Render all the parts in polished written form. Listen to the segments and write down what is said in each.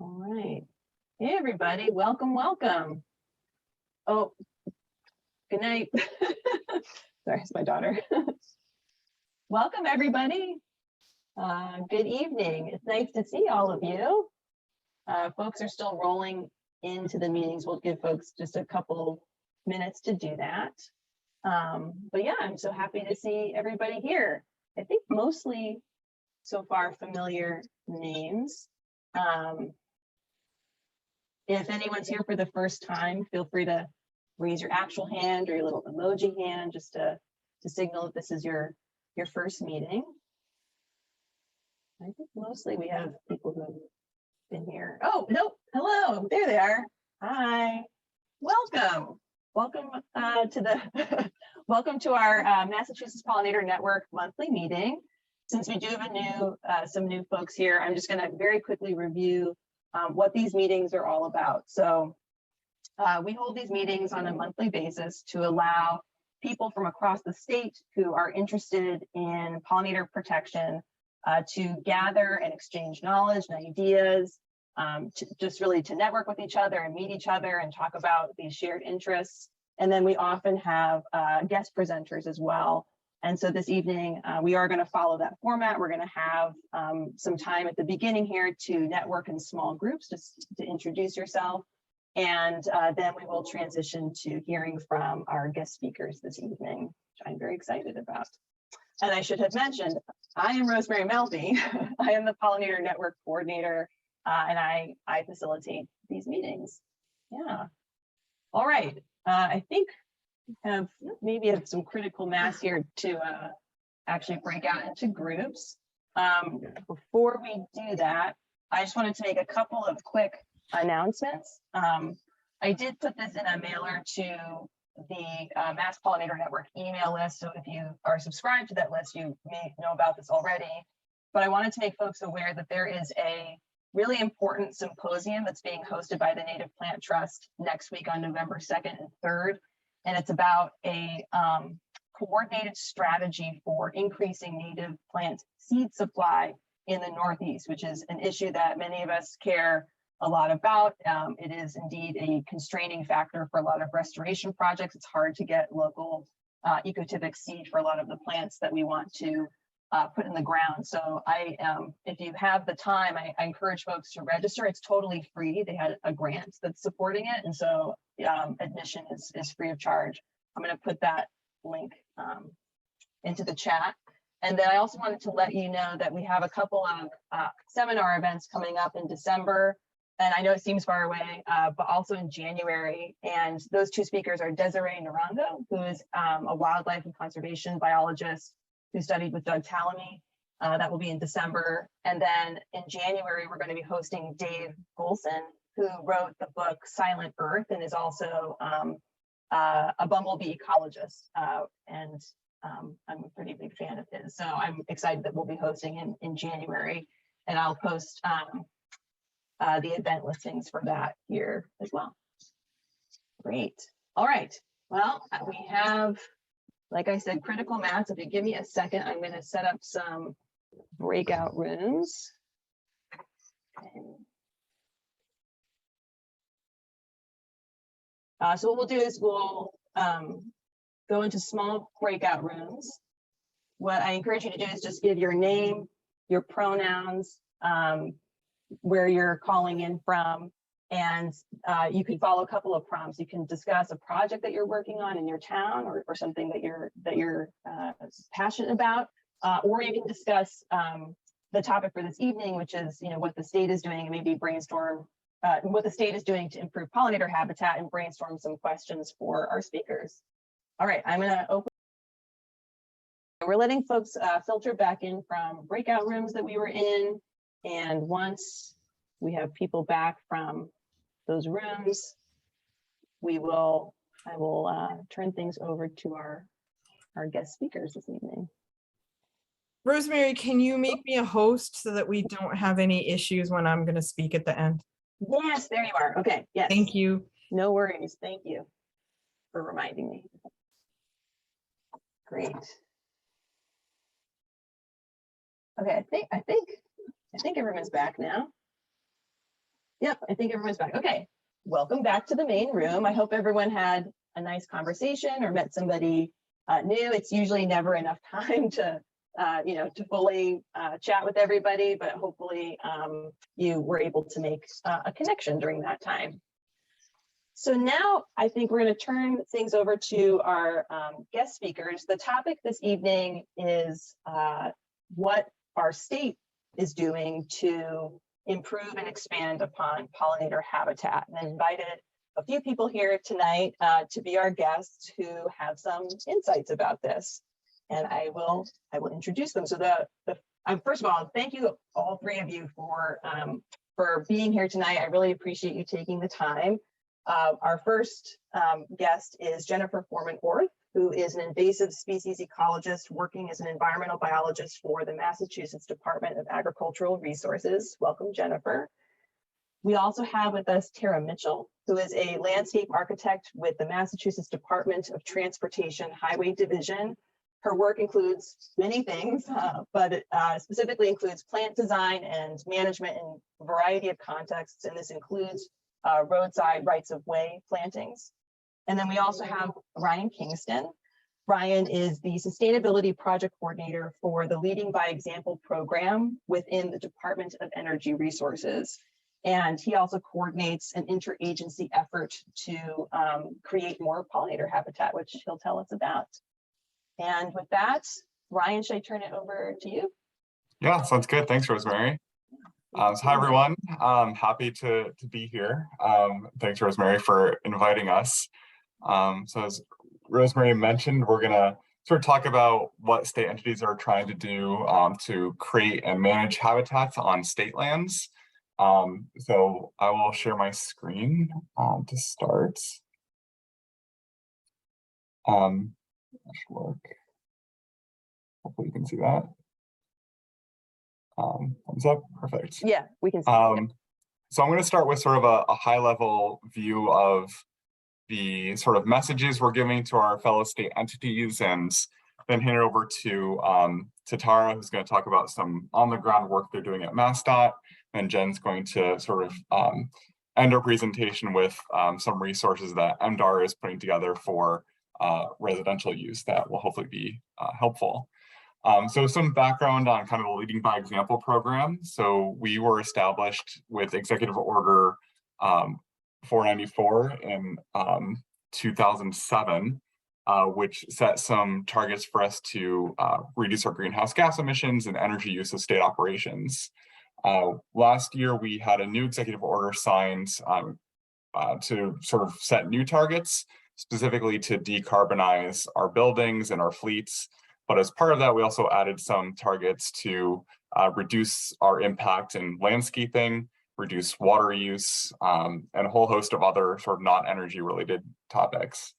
All right. Hey, everybody. Welcome, welcome. Oh, good night. Sorry, it's my daughter. Welcome, everybody. Good evening. It's nice to see all of you. Folks are still rolling into the meetings. We'll give folks just a couple minutes to do that. But yeah, I'm so happy to see everybody here. I think mostly so far familiar names. If anyone's here for the first time, feel free to raise your actual hand or your little emoji hand just to signal that this is your first meeting. I think mostly we have people who have been here. Oh, no, hello, there they are. Hi, welcome. Welcome to the welcome to our Massachusetts Pollinator Network monthly meeting. Since we do have some new folks here, I'm just going to very quickly review what these meetings are all about. So we hold these meetings on a monthly basis to allow people from across the state who are interested in pollinator protection to gather and exchange knowledge and ideas, to network with each other and meet each other and talk about these shared interests. And then we often have guest presenters as well. And so this evening, we are going to follow that format. We're going to have some time at the beginning here to network in small groups, just to introduce yourself. And then we will transition to hearing from our guest speakers this evening, which I'm very excited about. And I should have mentioned, I am Rosemary Melfi. I am the Pollinator Network Coordinator, and I facilitate these meetings. Yeah. All right. I think have some critical mass here to actually break out into groups. Before we do that, I just wanted to make a couple of quick announcements. I did put this in a mailer to the Mass Pollinator Network email list. So if you are subscribed to that list, you may know about this already. But I wanted to make folks aware that there is a really important symposium that's being hosted by the Native Plant Trust next week on November 2nd and 3rd. And it's about a coordinated strategy for increasing native plant seed supply in the Northeast, which is an issue that many of us care a lot about. It is indeed a constraining factor for a lot of restoration projects. It's hard to get local ecotypic seed for a lot of the plants that we want to put in the ground. So if you have the time, I encourage folks to register. It's totally free. They had a grant that's supporting it. And so admission is free of charge. I'm going to put that link into the chat. And then I also wanted to let you know that we have a couple of seminar events coming up in December. And I know it seems far away, but also in January. And those two speakers are Desiree Narango, who is a wildlife and conservation biologist who studied with Doug Tallamy. That will be in December. And then in January, we're going to be hosting Dave Golson, who wrote the book Silent Earth and is also a bumblebee ecologist. And I'm a pretty big fan of his. So I'm excited that we'll be hosting him in January. And I'll post the event listings for that here as well. Great. All right. Well, we have, like I said, critical mass. If you give me a second, I'm going to set up some breakout rooms. Okay. So what we'll do is we'll go into small breakout rooms. What I encourage you to do is just give your name, your pronouns, where you're calling in from, and you can follow a couple of prompts. You can discuss a project that you're working on in your town, or something that you're passionate about, or you can discuss the topic for this evening, which is what the state is doing, and maybe brainstorm what the state is doing to improve pollinator habitat and brainstorm some questions for our speakers. All right, I'm going to open. We're letting folks filter back in from breakout rooms that we were in. And once we have people back from those rooms, I will turn things over to our guest speakers this evening. Rosemary, can you make me a host so that we don't have any issues when I'm going to speak at the end? Yes, there you are. Okay, yes. Thank you. No worries. Thank you for reminding me. Great. Okay, I think everyone's back now. Yep, I think everyone's back. Okay, welcome back to the main room. I hope everyone had a nice conversation or met somebody new. It's usually never enough time to, to fully chat with everybody, but hopefully you were able to make a connection during that time. So now I think we're going to turn things over to our guest speakers. The topic this evening is what our state is doing to improve and expand upon pollinator habitat. And I invited a few people here tonight to be our guests who have some insights about this. And I will introduce them. So first of all, thank you all three of you for being here tonight. I really appreciate you taking the time. Our first guest is Jennifer Foreman-Orth, who is an invasive species ecologist working as an environmental biologist for the Massachusetts Department of Agricultural Resources. Welcome, Jennifer. We also have with us Tara Mitchell, who is a landscape architect with the Massachusetts Department of Transportation Highway Division. Her work includes many things, but it specifically includes plant design and management in a variety of contexts, and this includes roadside rights-of-way plantings. And then we also have Ryan Kingston. Ryan is the Sustainability Project Coordinator for the Leading by Example program within the Department of Energy Resources. And he also coordinates an interagency effort to create more pollinator habitat, which he'll tell us about. And with that, Ryan, should I turn it over to you? Yeah, sounds good. Thanks, Rosemary. So hi, everyone. Happy to be here. Thanks, Rosemary, for inviting us. So as Rosemary mentioned, we're going to sort of talk about what state entities are trying to do to create and manage habitats on state lands. So I will share my screen to start. That should work. Hopefully you can see that. Thumbs up, perfect. Yeah, we can see So I'm going to start with sort of a high-level view of the sort of messages we're giving to our fellow state entities, and then hand it over to Tara, who's going to talk about some on-the-ground work they're doing at MassDOT, and Jen's going to sort of end our presentation with some resources that MDAR is putting together for residential use that will hopefully be helpful. So some background on kind of the Leading by Example program. So we were established with Executive Order 494 in 2007, which set some targets for us to reduce our greenhouse gas emissions and energy use of state operations. Last year, we had a new executive order signed to sort of set new targets, specifically to decarbonize our buildings and our fleets. But as part of that, we also added some targets to reduce our impact in landscaping, reduce water use, and a whole host of other sort of non-energy related topics.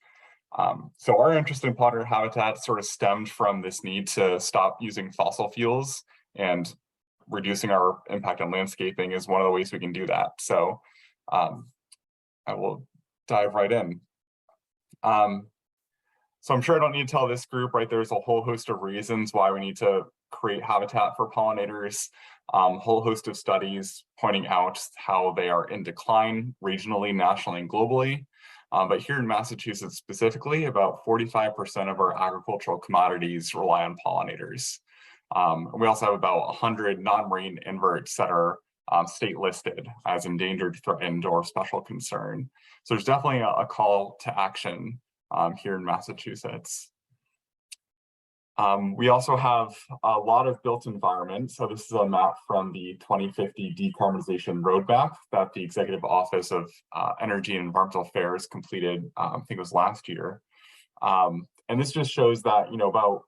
So our interest in pollinator habitat sort of stemmed from this need to stop using fossil fuels, and reducing our impact on landscaping is one of the ways we can do that. So I will dive right in. So I'm sure I don't need to tell this group, right? There's a whole host of reasons why we need to create habitat for pollinators, whole host of studies pointing out how they are in decline regionally, nationally, and globally. But here in Massachusetts specifically, about 45% of our agricultural commodities rely on pollinators. We also have about 100 non-marine inverts that are state listed as endangered, threatened, or special concern. So there's definitely a call to action here in Massachusetts. We also have a lot of built environment. So this is a map from the 2050 decarbonization roadmap that the Executive Office of Energy and Environmental Affairs completed, I think it was last year. And this just shows that, about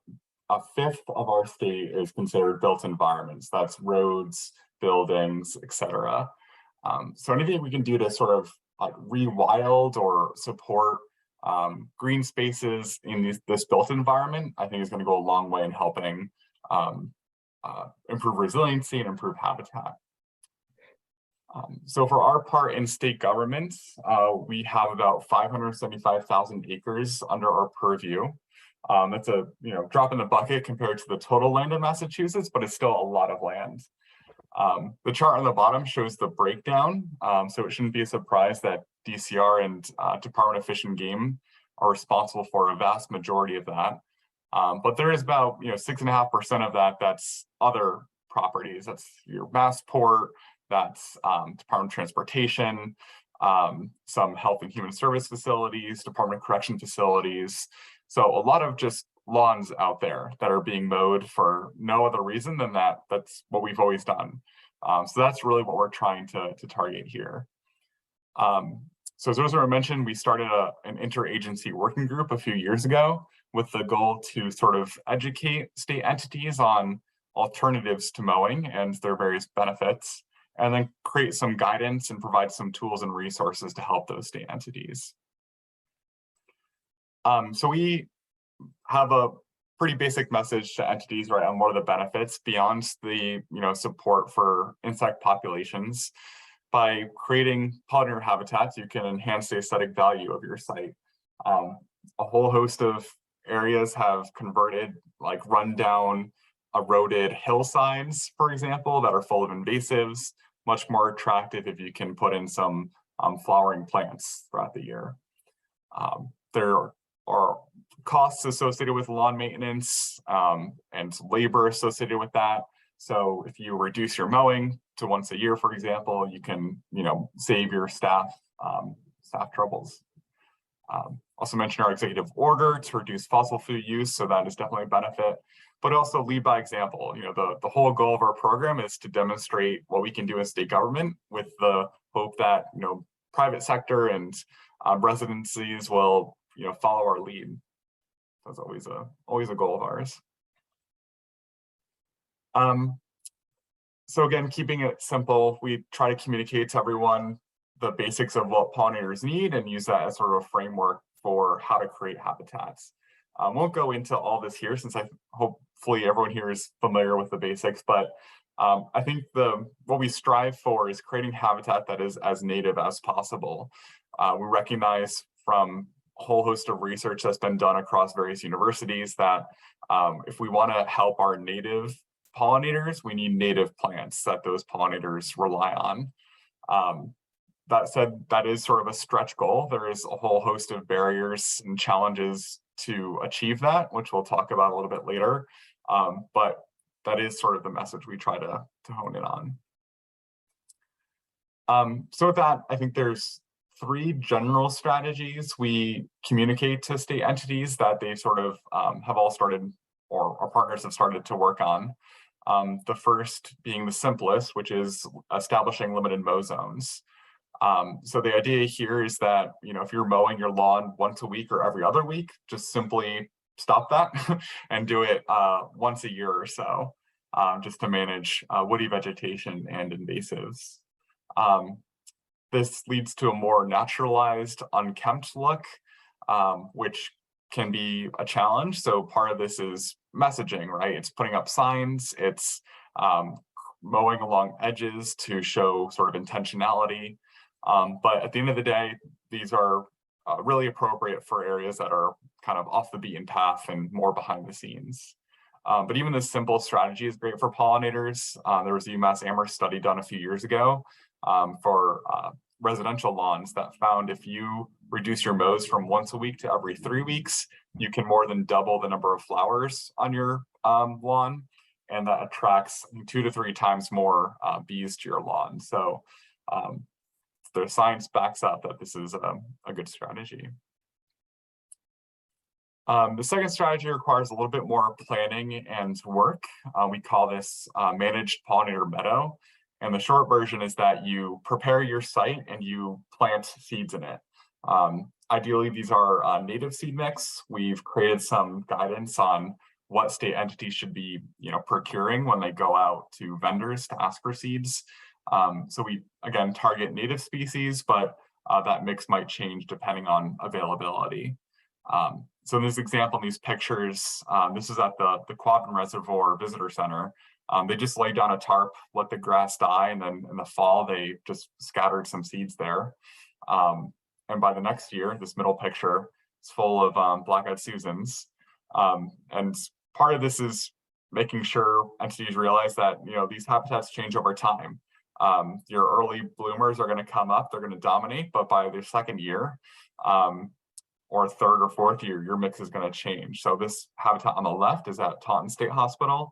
a fifth of our state is considered built environments. That's roads, buildings, etc. So anything we can do to sort of rewild or support green spaces in this built environment, I think is going to go a long way in helping improve resiliency and improve habitat. So for our part in state government, we have about 575,000 acres under our purview. That's a drop in the bucket compared to the total land in Massachusetts, but it's still a lot of land. The chart on the bottom shows the breakdown, so it shouldn't be a surprise that DCR and Department of Fish and Game are responsible for a vast majority of that. But there is about 6.5% of that that's other properties. That's your Massport, that's Department of Transportation, some health and human service facilities, Department of Correction facilities. So a lot of just lawns out there that are being mowed for no other reason than that. That's what we've always done. So that's really what we're trying to target here. So as Rosemary mentioned, we started an interagency working group a few years ago with the goal to sort of educate state entities on alternatives to mowing and their various benefits, and then create some guidance and provide some tools and resources to help those state entities. So we have a pretty basic message to entities, right, on what are the benefits beyond the support for insect populations. By creating pollinator habitats, you can enhance the aesthetic value of your site. A whole host of areas have converted, like rundown, eroded hillsides, for example, that are full of invasives, much more attractive if you can put in some flowering plants throughout the year. There are costs associated with lawn maintenance and labor associated with that. So if you reduce your mowing to once a year, for example, you can save your staff troubles. Also mention our executive order to reduce fossil fuel use, so that is definitely a benefit, but also lead by example. The whole goal of our program is to demonstrate what we can do as state government, with the hope that private sector and residencies will follow our lead. That's always a goal of ours. So again, keeping it simple, we try to communicate to everyone the basics of what pollinators need and use that as sort of a framework for how to create habitats. Won't go into all this here, since hopefully everyone here is familiar with the basics, but I think what we strive for is creating habitat that is as native as possible. We recognize from a whole host of research that's been done across various universities that if we want to help our native pollinators, we need native plants that those pollinators rely on. That said, that is sort of a stretch goal. There is a whole host of barriers and challenges to achieve that, which we'll talk about a little bit later. But that is sort of the message we try to hone in on. So with that, I think there's 3 general strategies we communicate to state entities that they sort of have all started, or our partners have started to work on. The first being the simplest, which is establishing limited mow zones. So the idea here is that, if you're mowing your lawn once a week or every other week, just simply stop that and do it once a year or so, just to manage woody vegetation and invasives. This leads to a more naturalized, unkempt look, which can be a challenge. So part of this is messaging, right? It's putting up signs, it's mowing along edges to show sort of intentionality. But at the end of the day, these are really appropriate for areas that are kind of off the beaten path and more behind the scenes. But even this simple strategy is great for pollinators. There was a UMass Amherst study done a few years ago for residential lawns that found if you reduce your mows from once a week to every 3 weeks, you can more than double the number of flowers on your lawn, and that attracts 2 to 3 times more bees to your lawn. So the science backs up that this is a good strategy. The second strategy requires a little bit more planning and work. We call this managed pollinator meadow. And the short version is that you prepare your site and you plant seeds in it. Ideally, these are native seed mix. We've created some guidance on what state entities should be procuring when they go out to vendors to ask for seeds. So we, again, target native species, but that mix might change depending on availability. So in this example, in these pictures, this is at the Quabbin Reservoir Visitor Center. They just laid down a tarp, let the grass die, and then in the fall, they just scattered some seeds there. And by the next year, this middle picture is full of black-eyed Susans. And part of this is making sure entities realize that, these habitats change over time. Your early bloomers are going to come up, they're going to dominate, but by their second year, or third or fourth year, your mix is going to change. So this habitat on the left is at Taunton State Hospital.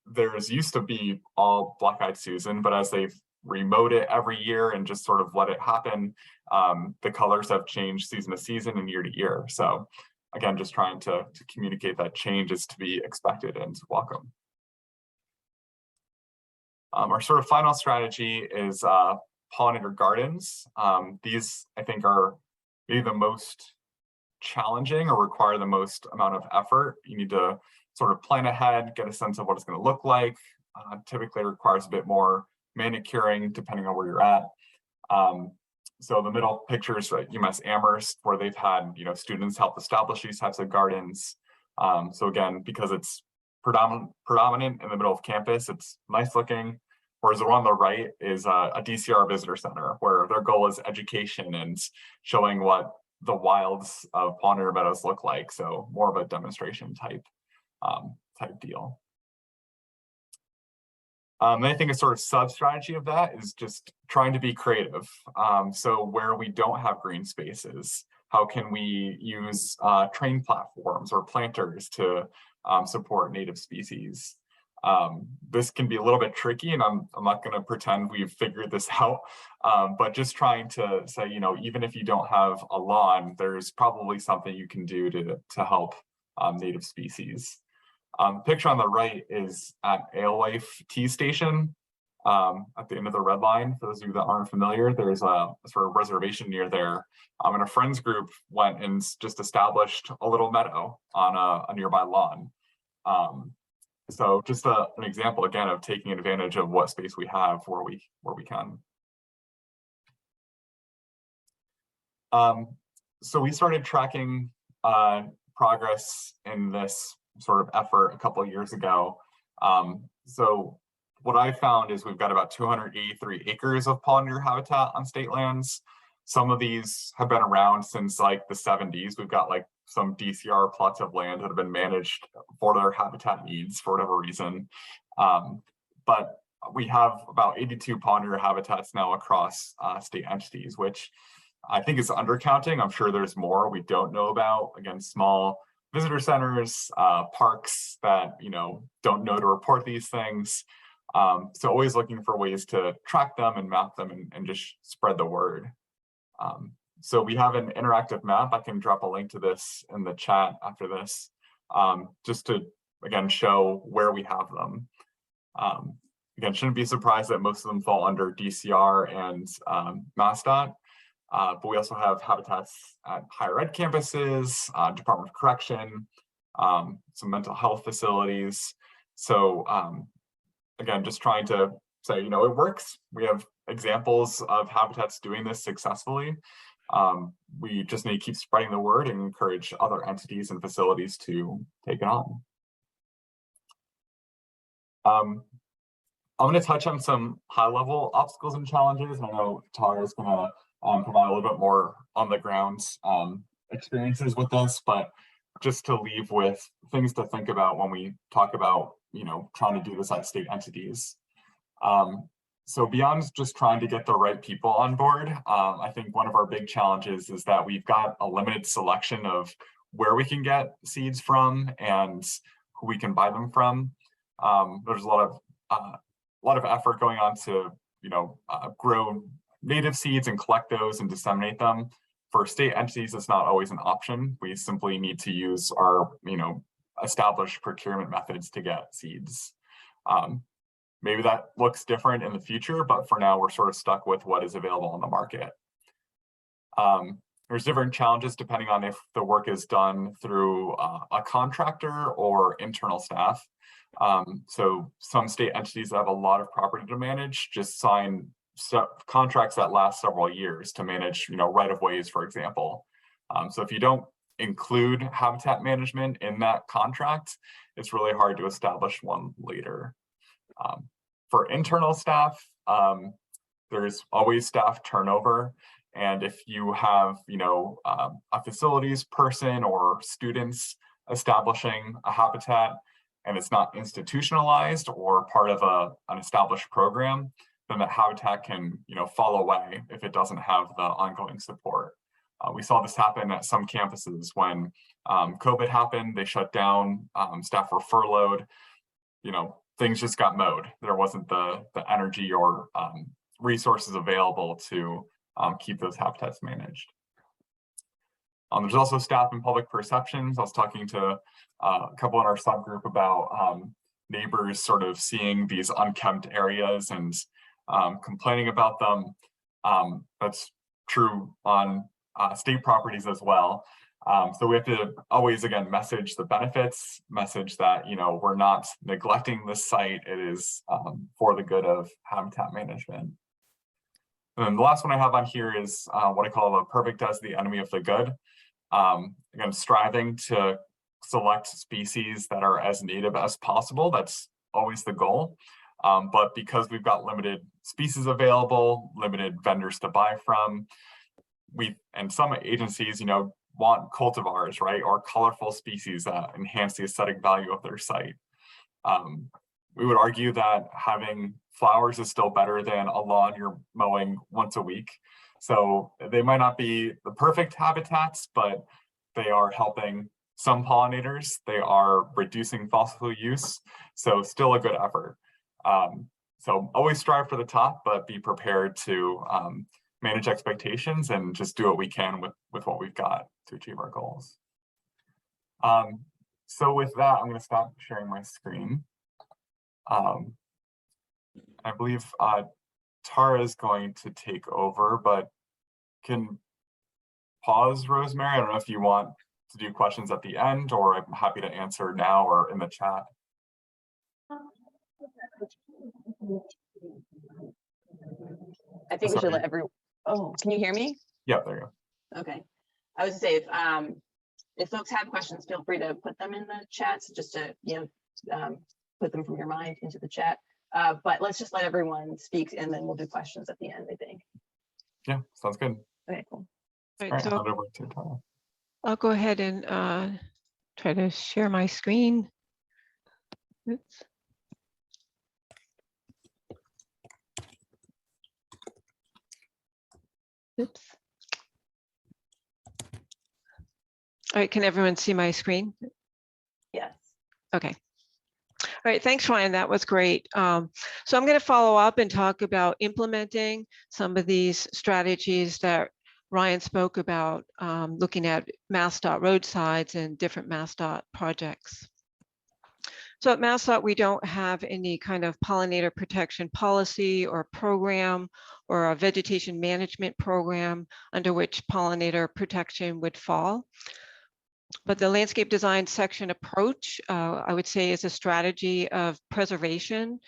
There's used to be all black-eyed Susan, but as they've remote it every year and just sort of let it happen, the colors have changed season to season and year to year. So again, just trying to communicate that change is to be expected and welcome. Our sort of final strategy is pollinator gardens. These, I think, are maybe the most challenging or require the most amount of effort. You need to sort of plan ahead, get a sense of what it's going to look like. Typically requires a bit more manicuring depending on where you're at. So the middle picture is at UMass Amherst, where they've had students help establish these types of gardens. So again, because it's predominant in the middle of campus, it's nice looking. Whereas the one on the right is a DCR visitor center, where their goal is education and showing what the wilds of pollinator meadows look like. So more of a demonstration type deal. I think a sort of sub-strategy of that is just trying to be creative. So where we don't have green spaces, how can we use train platforms or planters to support native species? This can be a little bit tricky, and I'm not going to pretend we've figured this out, but just trying to say, even if you don't have a lawn, there's probably something you can do to help native species. The picture on the right is at Alewife Tea Station at the end of the red line. For those of you that aren't familiar, there's a sort of reservation near there. And a friends group went and just established a little meadow on a nearby lawn. So just an example again of taking advantage of what space we have where we can. So we started tracking progress in this sort of effort a couple of years ago. So what I found is we've got about 283 acres of pollinator habitat on state lands. Some of these have been around since like the 70s. We've got like some DCR plots of land that have been managed for their habitat needs for whatever reason. But we have about 82 pollinator habitats now across state entities, which I think is undercounting. I'm sure there's more we don't know about. Again, small visitor centers, parks that don't know to report these things. So always looking for ways to track them and map them and just spread the word. So we have an interactive map. I can drop a link to this in the chat after this, just to, again, show where we have them. Again, shouldn't be surprised that most of them fall under DCR and MassDOT, but we also have habitats at higher ed campuses, Department of Correction, some mental health facilities. So again, just trying to say, it works. We have examples of habitats doing this successfully. We just need to keep spreading the word and encourage other entities and facilities to take it on. I'm going to touch on some high-level obstacles and challenges, and I know Tara is going to provide a little bit more on the ground experiences with this, but just to leave with things to think about when we talk about, trying to do this at state entities. So beyond just trying to get the right people on board, I think one of our big challenges is that we've got a limited selection of where we can get seeds from and who we can buy them from. There's a lot of effort going on to, grow native seeds and collect those and disseminate them. For state entities, it's not always an option. We simply need to use our, established procurement methods to get seeds. Maybe that looks different in the future, but for now, we're sort of stuck with what is available on the market. There's different challenges depending on if the work is done through a contractor or internal staff. So some state entities that have a lot of property to manage just sign contracts that last several years to manage, right-of-ways, for example. So if you don't include habitat management in that contract, it's really hard to establish one later. For internal staff, there's always staff turnover. And if you have, a facilities person or students establishing a habitat, and it's not institutionalized or part of an established program, then that habitat can, fall away if it doesn't have the ongoing support. We saw this happen at some campuses when COVID happened. They shut down, staff were furloughed, things just got mowed. There wasn't the energy or resources available to keep those habitats managed. There's also staff and public perceptions. I was talking to a couple in our subgroup about neighbors sort of seeing these unkempt areas and complaining about them. That's true on state properties as well. So we have to always, again, message the benefits, message that, we're not neglecting this site. It is for the good of habitat management. And then the last one I have on here is what I call the perfect as the enemy of the good. Again, striving to select species that are as native as possible. That's always the goal. But because we've got limited species available, limited vendors to buy from, and some agencies, want cultivars, right? Or colorful species that enhance the aesthetic value of their site. We would argue that having flowers is still better than a lawn you're mowing once a week. So they might not be the perfect habitats, but they are helping some pollinators. They are reducing fossil fuel use. So still a good effort. So always strive for the top, but be prepared to manage expectations and just do what we can with what we've got to achieve our goals. So with that, I'm going to stop sharing my screen. I believe Tara is going to take over, but can pause, Rosemary. I don't know if you want to do questions at the end, or I'm happy to answer now or in the chat. I think we should let everyone. Oh, can you hear me? Yeah, there you go. Okay. I was gonna say if folks have questions, feel free to put them in the chat, so just to put them from your mind into the chat. But let's just let everyone speak, and then we'll do questions at the end, I think. Yeah, sounds good. Okay, cool. All right, hand over to Tara. I'll go ahead and try to share my screen. Oops. Oops. All right, can everyone see my screen? Yes. Okay. All right, thanks, Ryan. That was great. So I'm going to follow up and talk about implementing some of these strategies that Ryan spoke about, looking at MassDOT roadsides and different MassDOT projects. So at MassDOT, we don't have any kind of pollinator protection policy or program or a vegetation management program under which pollinator protection would fall. But the landscape design section approach, I would say, is a strategy of preservation,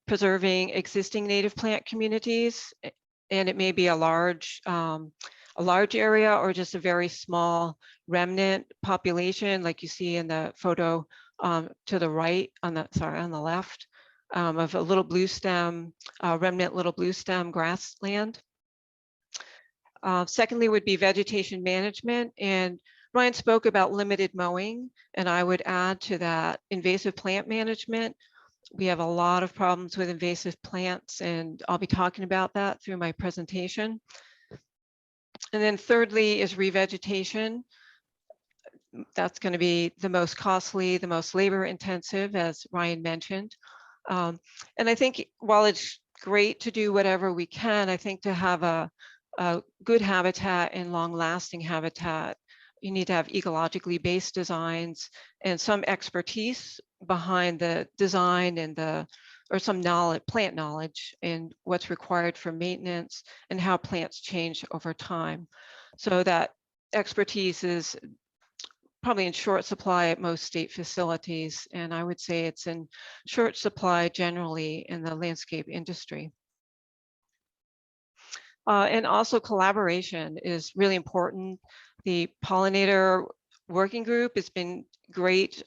preserving existing native plant communities, and it may be a large area or just a very small remnant population, like you see in the photo to the right, on the left, of a little blue stem, remnant little blue stem grassland. Secondly would be vegetation management, and Ryan spoke about limited mowing, and I would add to that invasive plant management. We have a lot of problems with invasive plants, and I'll be talking about that through my presentation. And then thirdly is revegetation. That's going to be the most costly, the most labor intensive, as Ryan mentioned. And I think while it's great to do whatever we can, I think to have a good habitat and long-lasting habitat, you need to have ecologically based designs and some expertise behind the design and or some knowledge, plant knowledge, and what's required for maintenance and how plants change over time. So that expertise is probably in short supply at most state facilities, and I would say it's in short supply generally in the landscape industry. And also collaboration is really important. The Pollinator Working Group has been great.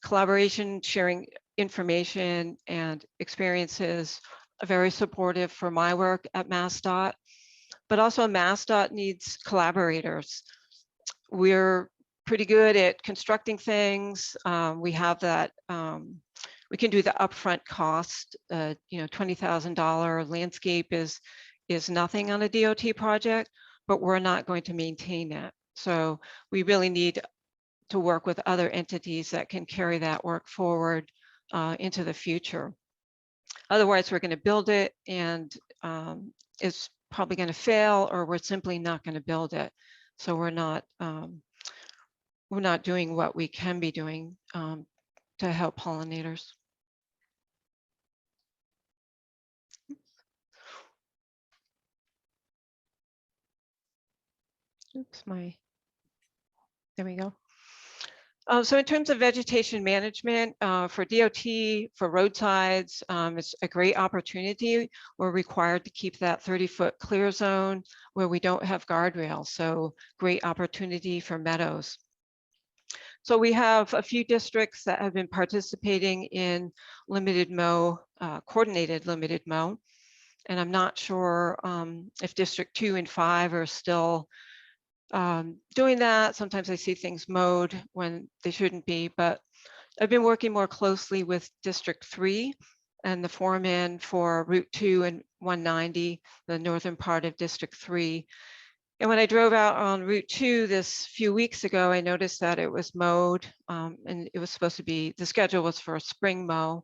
Collaboration, sharing information and experiences, very supportive for my work at MassDOT, but also MassDOT needs collaborators. We're pretty good at constructing things. We have that, we can do the upfront cost. You know, $20,000 landscape is nothing on a DOT project, but we're not going to maintain it. So we really need to work with other entities that can carry that work forward into the future. Otherwise, we're going to build it and it's probably going to fail, or we're simply not going to build it. So we're not doing what we can be doing to help pollinators. Oops, there we go. So in terms of vegetation management for DOT, for roadsides, it's a great opportunity. We're required to keep that 30-foot clear zone where we don't have guardrails. So great opportunity for meadows. So we have a few districts that have been participating in limited mow, coordinated limited mow. And I'm not sure if District 2 and 5 are still doing that. Sometimes I see things mowed when they shouldn't be, but I've been working more closely with District 3 and the foreman for Route 2 and 190, the northern part of District 3. And when I drove out on Route 2 this few weeks ago, I noticed that it was mowed and it was supposed to be, the schedule was for a spring mow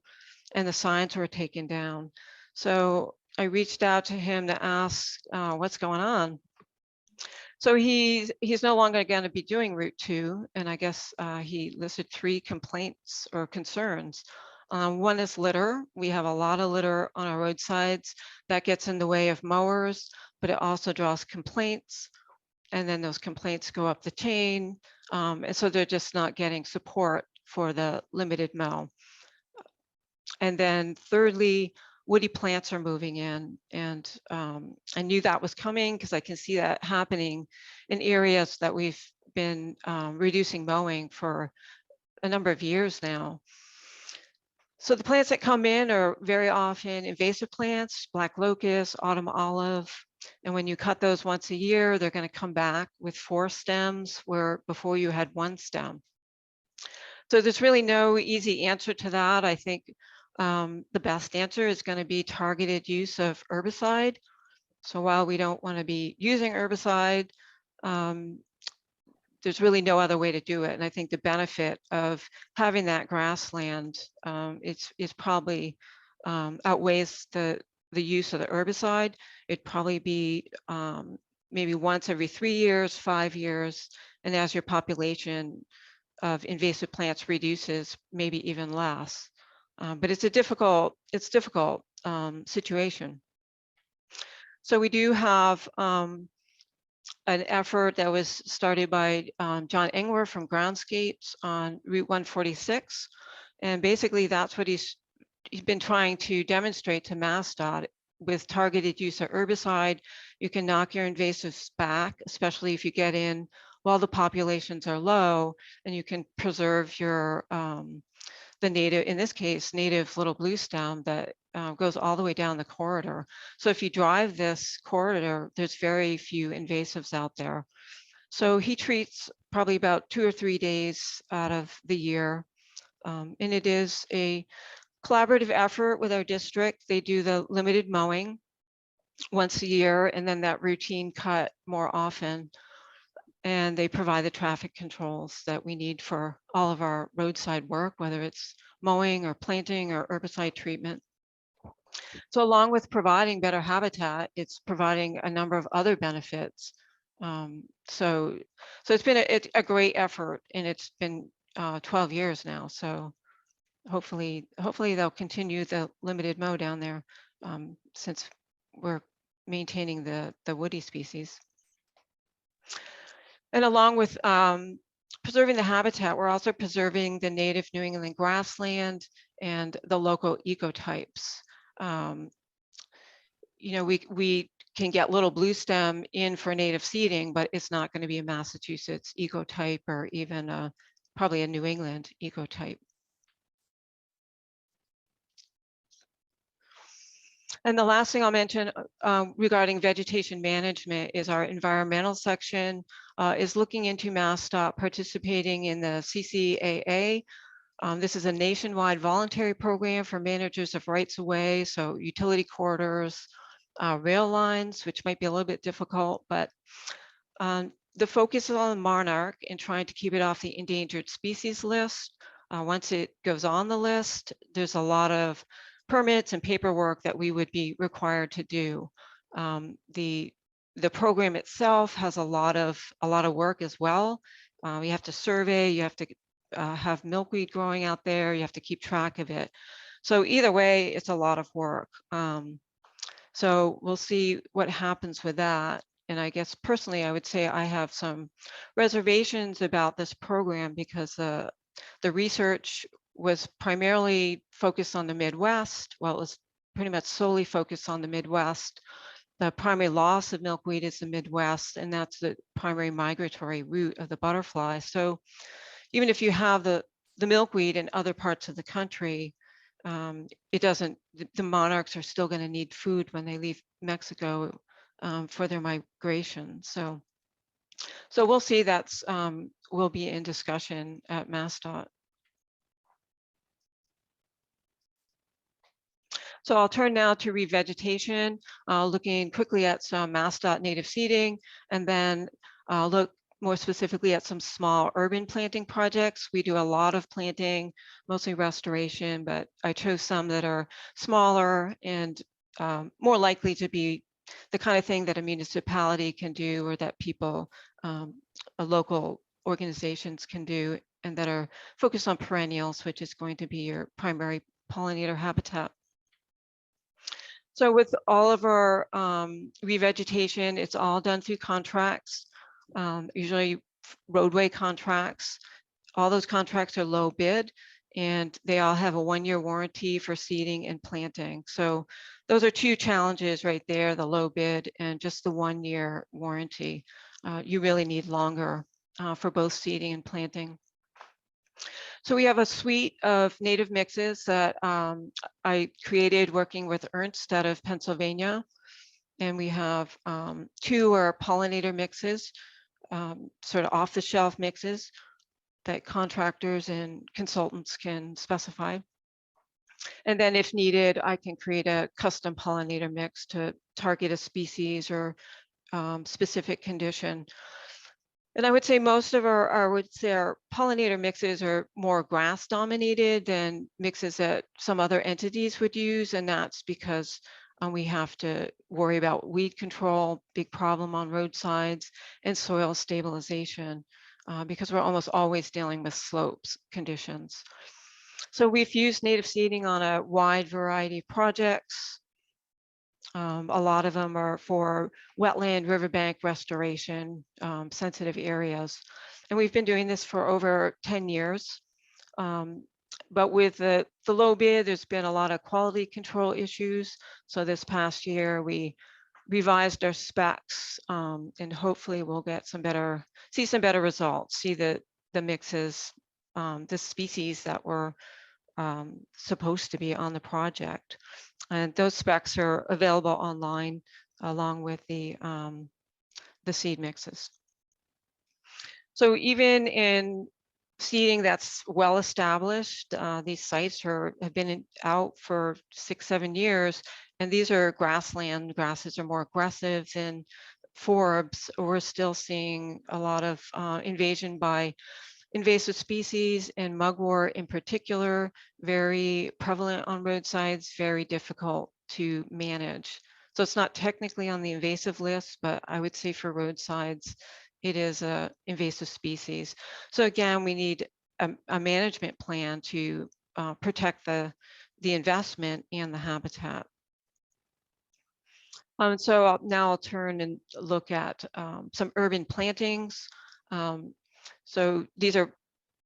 and the signs were taken down. So I reached out to him to ask what's going on. So he's no longer going to be doing Route 2, and I guess he listed 3 complaints or concerns. One is litter. We have a lot of litter on our roadsides that gets in the way of mowers, but it also draws complaints, and then those complaints go up the chain, and so they're just not getting support for the limited mow. And then thirdly, woody plants are moving in, and I knew that was coming because I can see that happening in areas that we've been reducing mowing for a number of years now. So the plants that come in are very often invasive plants, black locust, autumn olive, and when you cut those once a year, they're going to come back with 4 stems where before you had 1 stem. So there's really no easy answer to that. I think the best answer is going to be targeted use of herbicide. So while we don't want to be using herbicide, there's really no other way to do it. And I think the benefit of having that grassland it's probably outweighs the use of the herbicide. It'd probably be maybe once every 3 years, 5 years, and as your population of invasive plants reduces, maybe even less. But it's a difficult situation. So we do have an effort that was started by John Engwer from Groundscapes on Route 146. And basically that's what he's been trying to demonstrate to MassDOT. With targeted use of herbicide, you can knock your invasives back, especially if you get in while the populations are low, and you can preserve your the native, in this case, native little blue stem that goes all the way down the corridor. So if you drive this corridor, there's very few invasives out there. So he treats probably about 2 or 3 days out of the year. And it is a collaborative effort with our district. They do the limited mowing once a year and then that routine cut more often. And they provide the traffic controls that we need for all of our roadside work, whether it's mowing or planting or herbicide treatment. So along with providing better habitat, it's providing a number of other benefits. So it's been a great effort, and it's been 12 years now. So hopefully they'll continue the limited mow down there since we're maintaining the woody species. And along with preserving the habitat, we're also preserving the native New England grassland and the local ecotypes. You know, we can get little blue stem in for native seeding, but it's not going to be a Massachusetts ecotype or even probably a New England ecotype. And the last thing I'll mention regarding vegetation management is our environmental section is looking into MassDOT participating in the CCAA. This is a nationwide voluntary program for managers of rights of way, so utility corridors, rail lines, which might be a little bit difficult, but the focus is on monarch and trying to keep it off the endangered species list. Once it goes on the list, there's a lot of permits and paperwork that we would be required to do. The program itself has a lot of work as well. You have to survey, you have to have milkweed growing out there, you have to keep track of it. So either way, it's a lot of work. So we'll see what happens with that. And I guess personally, I would say I have some reservations about this program because the research was primarily focused on the Midwest. Well, it was pretty much solely focused on the Midwest. The primary loss of milkweed is the Midwest, and that's the primary migratory route of the butterfly. So even if you have the milkweed in other parts of the country, it doesn't, the monarchs are still going to need food when they leave Mexico for their migration. So we'll see. That's will be in discussion at MassDOT. So I'll turn now to revegetation, looking quickly at some MassDOT native seeding, and then look more specifically at some small urban planting projects. We do a lot of planting, mostly restoration, but I chose some that are smaller and more likely to be the kind of thing that a municipality can do or that people, local organizations can do, and that are focused on perennials, which is going to be your primary pollinator habitat. So with all of our revegetation, it's all done through contracts, usually roadway contracts. All those contracts are low bid, and they all have a 1-year warranty for seeding and planting. So those are two challenges right there, the low bid and just the 1-year warranty. You really need longer for both seeding and planting. So we have a suite of native mixes that I created working with Ernst out of Pennsylvania. And we have 2 are pollinator mixes, sort of off the shelf mixes that contractors and consultants can specify. And then if needed, I can create a custom pollinator mix to target a species or specific condition. And I would say most of our pollinator mixes are more grass dominated than mixes that some other entities would use. And that's because we have to worry about weed control, big problem on roadsides, and soil stabilization, because we're almost always dealing with slopes conditions. So we've used native seeding on a wide variety of projects. A lot of them are for wetland riverbank restoration, sensitive areas. And we've been doing this for over 10 years. But with the low bid, there's been a lot of quality control issues. So this past year, we revised our specs, and hopefully we'll get see some better results, see the mixes, the species that were supposed to be on the project. And those specs are available online along with the seed mixes. So even in seeding that's well established, these sites have been out for 6-7 years, and these are grassland. Grasses are more aggressive than forbs. We're still seeing a lot of invasion by invasive species, and mugwort in particular, very prevalent on roadsides, very difficult to manage. So it's not technically on the invasive list, but I would say for roadsides, it is an invasive species. So again, we need a management plan to protect the investment and the habitat. So now I'll turn and look at some urban plantings. So these are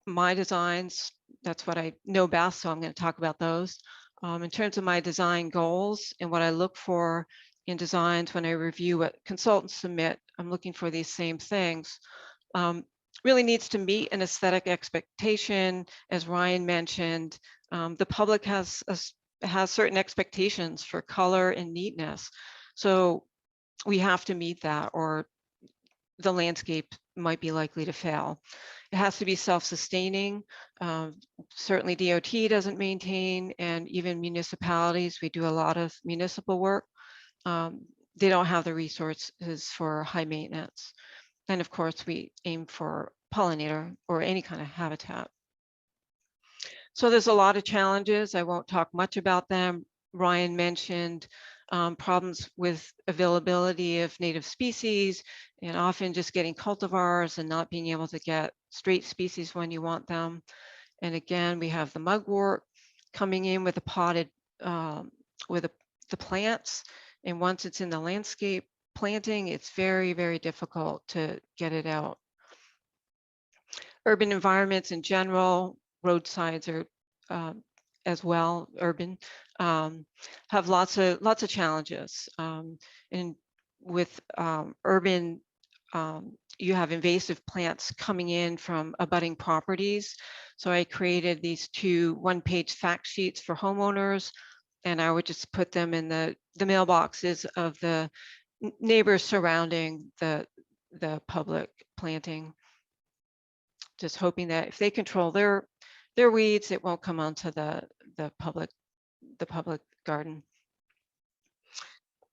my designs. That's what I know best, so I'm going to talk about those. In terms of my design goals and what I look for in designs when I review what consultants submit, I'm looking for these same things. Really needs to meet an aesthetic expectation. As Ryan mentioned, the public has has certain expectations for color and neatness. So we have to meet that, or the landscape might be likely to fail. It has to be self-sustaining. Certainly DOT doesn't maintain, and even municipalities, we do a lot of municipal work. They don't have the resources for high maintenance. And of course, we aim for pollinator or any kind of habitat. So there's a lot of challenges. I won't talk much about them. Ryan mentioned problems with availability of native species, and often just getting cultivars and not being able to get straight species when you want them. And again, we have the mugwort coming in with a potted, the plants. And once it's in the landscape planting, it's very, very difficult to get it out. Urban environments in general, roadsides are as well, urban, have lots of challenges. And with urban, you have invasive plants coming in from abutting properties. So I created these 2 one-page fact sheets for homeowners, and I would just put them in the mailboxes of the neighbors surrounding the public planting, just hoping that if they control their weeds, it won't come onto the public garden.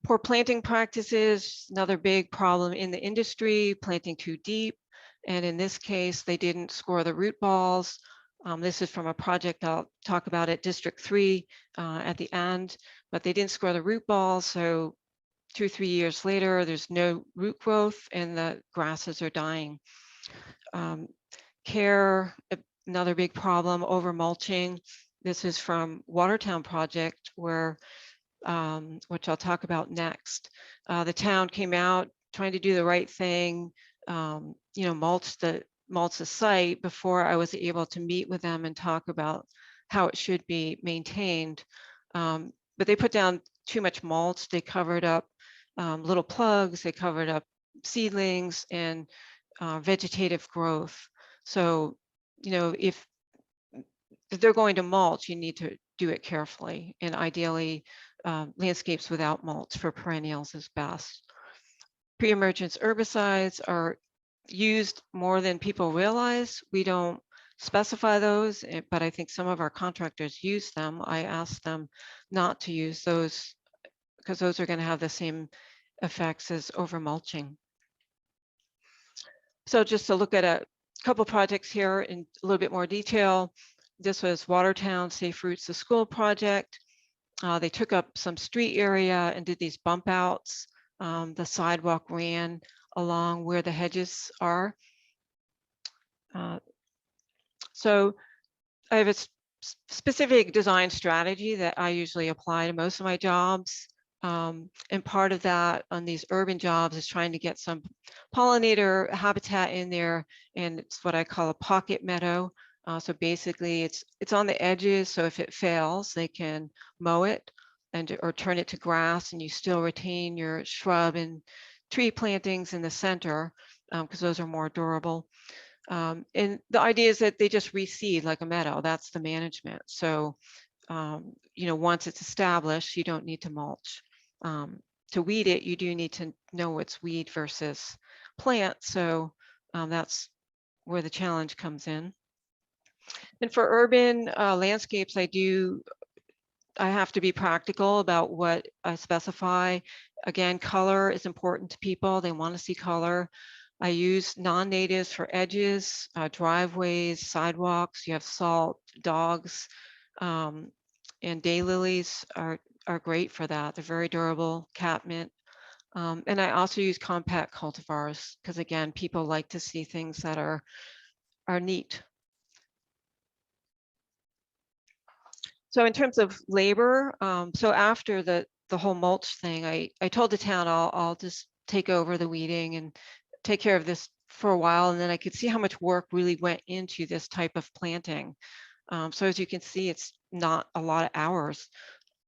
Poor planting practices, another big problem in the industry, planting too deep. And in this case, they didn't score the root balls. This is from a project I'll talk about at District 3 at the end, but they didn't score the root balls. So 2 or 3 years later, there's no root growth and the grasses are dying. Care, another big problem, over mulching. This is from Watertown project where, which I'll talk about next. The town came out trying to do the right thing, mulch the site before I was able to meet with them and talk about how it should be maintained. But they put down too much mulch. They covered up little plugs, they covered up seedlings and vegetative growth. So, if they're going to mulch, you need to do it carefully, and ideally landscapes without mulch for perennials is best. Pre-emergence herbicides are used more than people realize. We don't specify those, but I think some of our contractors use them. I ask them not to use those because those are going to have the same effects as over mulching. So just to look at a couple projects here in a little bit more detail. This was Watertown Safe Routes to School project. They took up some street area and did these bump outs. The sidewalk ran along where the hedges are. So I have a specific design strategy that I usually apply to most of my jobs. And part of that on these urban jobs is trying to get some pollinator habitat in there, and it's what I call a pocket meadow. So basically it's on the edges, so if it fails, they can mow it or turn it to grass, and you still retain your shrub and tree plantings in the center because those are more durable. And the idea is that they just reseed like a meadow. That's the management. So once it's established, you don't need to mulch. To weed it, you do need to know what's weed versus plant. So that's where the challenge comes in. And for urban landscapes, I have to be practical about what I specify. Again, color is important to people. They want to see color. I use non-natives for edges, driveways, sidewalks. You have salt, dogs, and daylilies are great for that. They're very durable, catmint. And I also use compact cultivars because, again, people like to see things that are neat. So in terms of labor, so after the whole mulch thing, I told the town I'll just take over the weeding and take care of this for a while, and then I could see how much work really went into this type of planting. So as you can see, it's not a lot of hours,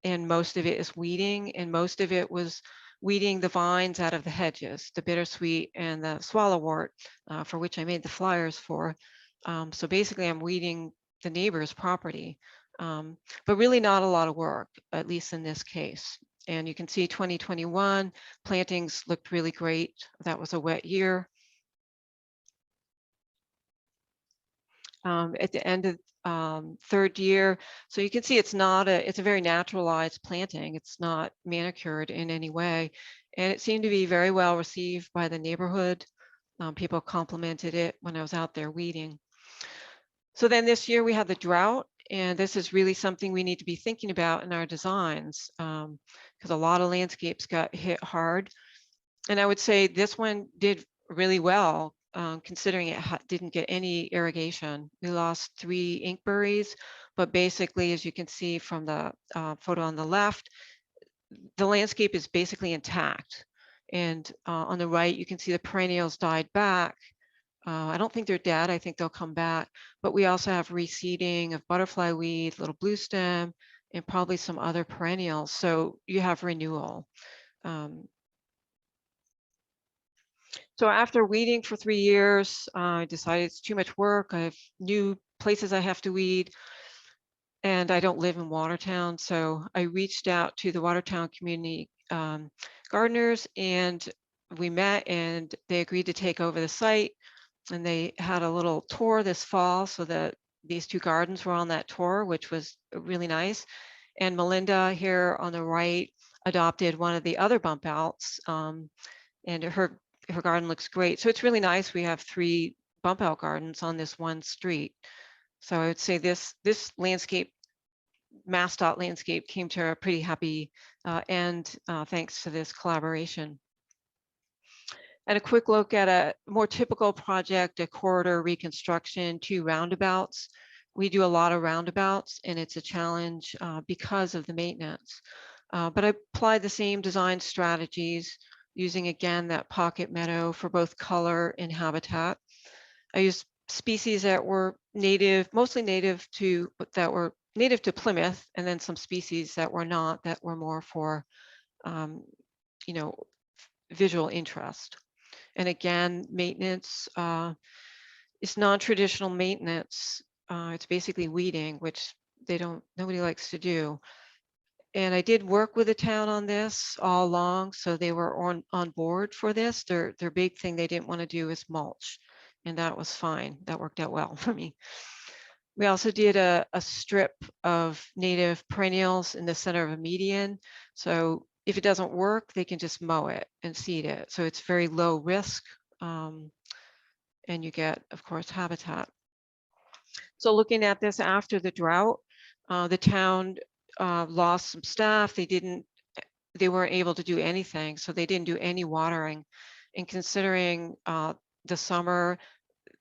and most of it is weeding, and most of it was weeding the vines out of the hedges, the bittersweet and the swallowwort, for which I made the flyers for. So basically I'm weeding the neighbor's property. but really not a lot of work, at least in this case. And you can see 2021 plantings looked really great. That was a wet year. At the end of third year, so you can see it's a very naturalized planting. It's not manicured in any way, and it seemed to be very well received by the neighborhood. People complimented it when I was out there weeding. So then this year we had the drought, and this is really something we need to be thinking about in our designs, because a lot of landscapes got hit hard. And I would say this one did really well, considering it didn't get any irrigation. We lost 3 inkberries, but basically, as you can see from the photo on the left, the landscape is basically intact. And on the right, you can see the perennials died back. I don't think they're dead. I think they'll come back. But we also have reseeding of butterfly weed, little blue stem, and probably some other perennials. So you have renewal. So after weeding for 3 years, I decided it's too much work. I have new places I have to weed, and I don't live in Watertown. So I reached out to the Watertown community gardeners, and we met, and they agreed to take over the site. And they had a little tour this fall, so that these 2 gardens were on that tour, which was really nice. And Melinda here on the right adopted one of the other bump outs, and her garden looks great. So it's really nice. We have 3 bump out gardens on this one street. So I would say this landscape, MassDOT landscape, came to a pretty happy end thanks to this collaboration. And a quick look at a more typical project, a corridor reconstruction, 2 roundabouts. We do a lot of roundabouts, and it's a challenge because of the maintenance. But I applied the same design strategies, using again that pocket meadow for both color and habitat. I used species that were native, mostly native to Plymouth, and then some species that were not, that were more for you know, visual interest. And again, maintenance is non-traditional maintenance. It's basically weeding, which nobody likes to do. And I did work with the town on this all along, so they were on board for this. Their big thing they didn't want to do is mulch, and that was fine. That worked out well for me. We also did a strip of native perennials in the center of a median. So if it doesn't work, they can just mow it and seed it. So it's very low risk, and you get, of course, habitat. So looking at this after the drought, the town lost some staff. They weren't able to do anything, so they didn't do any watering. And considering the summer,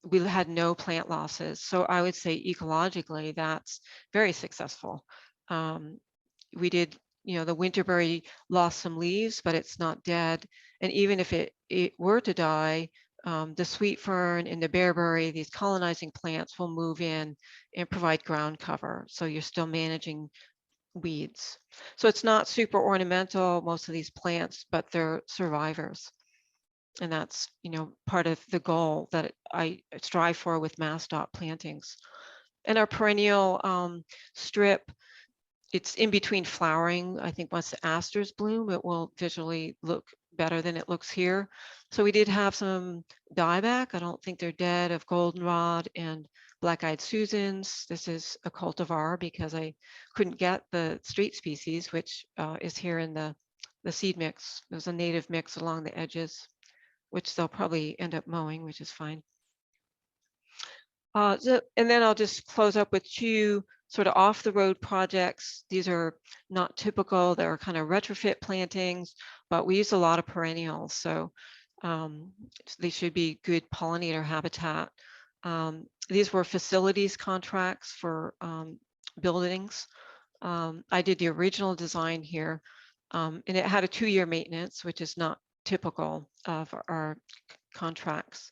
we had no plant losses. So I would say ecologically, that's very successful. We did, the winterberry lost some leaves, but it's not dead. And even if it were to die, the sweet fern and the bearberry, these colonizing plants, will move in and provide ground cover. So you're still managing weeds. So it's not super ornamental, most of these plants, but they're survivors. And that's, part of the goal that I strive for with MassDOT plantings. And our perennial strip, it's in between flowering. I think once the asters bloom, it will visually look better than it looks here. So we did have some dieback. I don't think they're dead, of goldenrod and black-eyed Susans. This is a cultivar because I couldn't get the street species, which is here in the seed mix. There's a native mix along the edges, which they'll probably end up mowing, which is fine. And then I'll just close up with 2 sort of off the road projects. These are not typical, they're kind of retrofit plantings, but we use a lot of perennials. So they should be good pollinator habitat. These were facilities contracts for buildings. I did the original design here, and it had a 2-year maintenance, which is not typical of our contracts.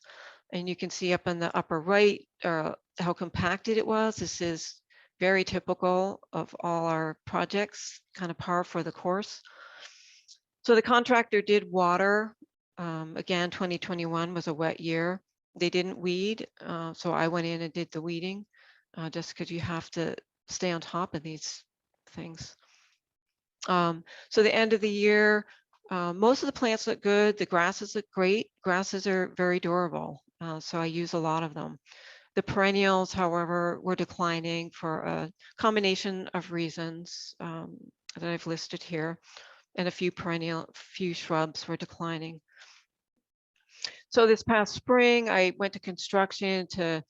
And you can see up in the upper right how compacted it was. This is very typical of all our projects, kind of par for the course. So the contractor did water. Again, 2021 was a wet year. They didn't weed, so I went in and did the weeding, just because you have to stay on top of these things. So the end of the year, most of the plants look good. The grasses look great. Grasses are very durable, so I use a lot of them. The perennials, however, were declining for a combination of reasons that I've listed here, and a few shrubs were declining. So this past spring, I went to construction to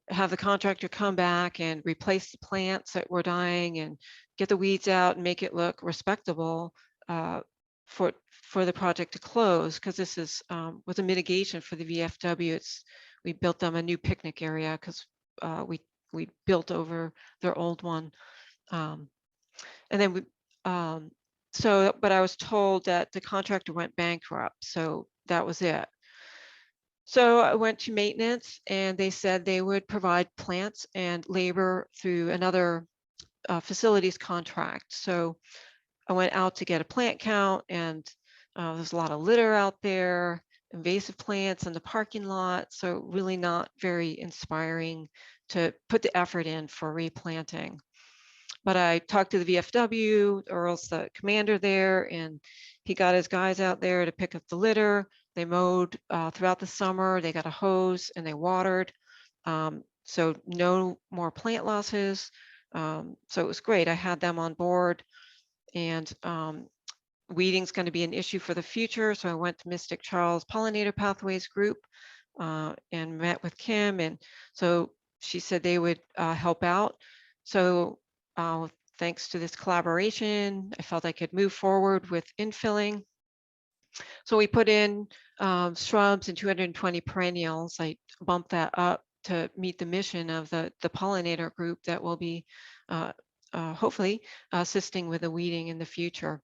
have the contractor come back and replace the plants that were dying and get the weeds out and make it look respectable for the project to close, because this is was a mitigation for the VFW. We built them a new picnic area because we built over their old one, and then but I was told that the contractor went bankrupt, so that was it. So I went to maintenance and they said they would provide plants and labor through another facilities contract. So I went out to get a plant count, and there's a lot of litter out there, invasive plants in the parking lot. So really not very inspiring to put the effort in for replanting. But I talked to the VFW, Earl's the commander there, and he got his guys out there to pick up the litter. They mowed throughout the summer. They got a hose and they watered. So no more plant losses. So it was great. I had them on board, and weeding's going to be an issue for the future. So I went to Mystic Charles Pollinator Pathways group and met with Kim. And so she said they would help out. So thanks to this collaboration, I felt I could move forward with infilling. So we put in shrubs and 220 perennials. I bumped that up to meet the mission of the pollinator group that will be hopefully assisting with the weeding in the future.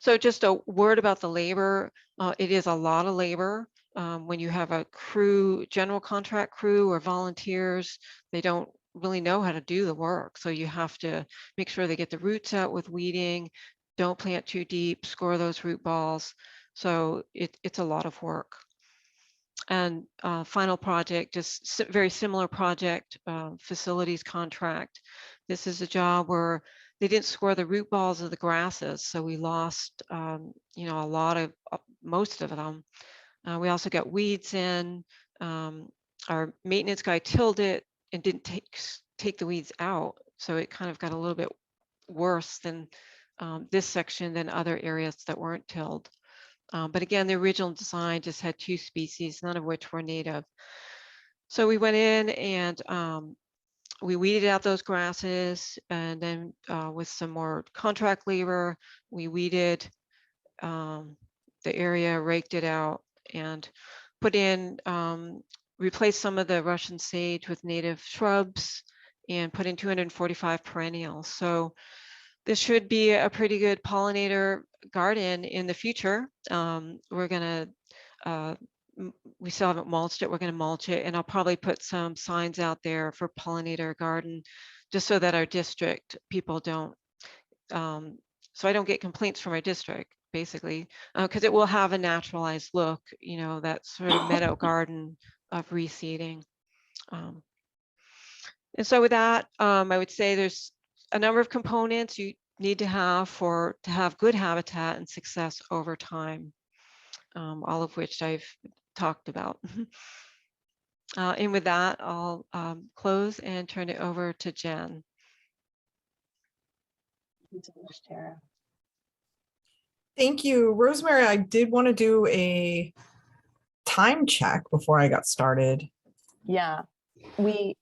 So just a word about the labor. It is a lot of labor. When you have a crew, general contract crew or volunteers, they don't really know how to do the work. So you have to make sure they get the roots out with weeding, don't plant too deep, score those root balls. So it's a lot of work. And final project, just very similar project, facilities contract. This is a job where they didn't score the root balls of the grasses. So we lost, you know, a lot of, most of them. We also got weeds in. Our maintenance guy tilled it and didn't take the weeds out. So it kind of got a little bit worse than this section than other areas that weren't tilled. But again, the original design just had 2 species, none of which were native. So we went in and we weeded out those grasses, and then with some more contract labor, we weeded the area, raked it out, and put in, replaced some of the Russian sage with native shrubs, and put in 245 perennials. So this should be a pretty good pollinator garden in the future. We're gonna, we still haven't mulched it. We're gonna mulch it, and I'll probably put some signs out there for pollinator garden, just so that our district people don't, so I don't get complaints from our district, basically, because it will have a naturalized look, you know, that sort of meadow garden of reseeding. And so with that, I would say there's a number of components you need to have to have good habitat and success over time, all of which I've talked about. And with that, I'll close and turn it over to Jen. Thank you so much, Tara. Thank you, Rosemary. I did want to do a time check before I got started. Yeah, we,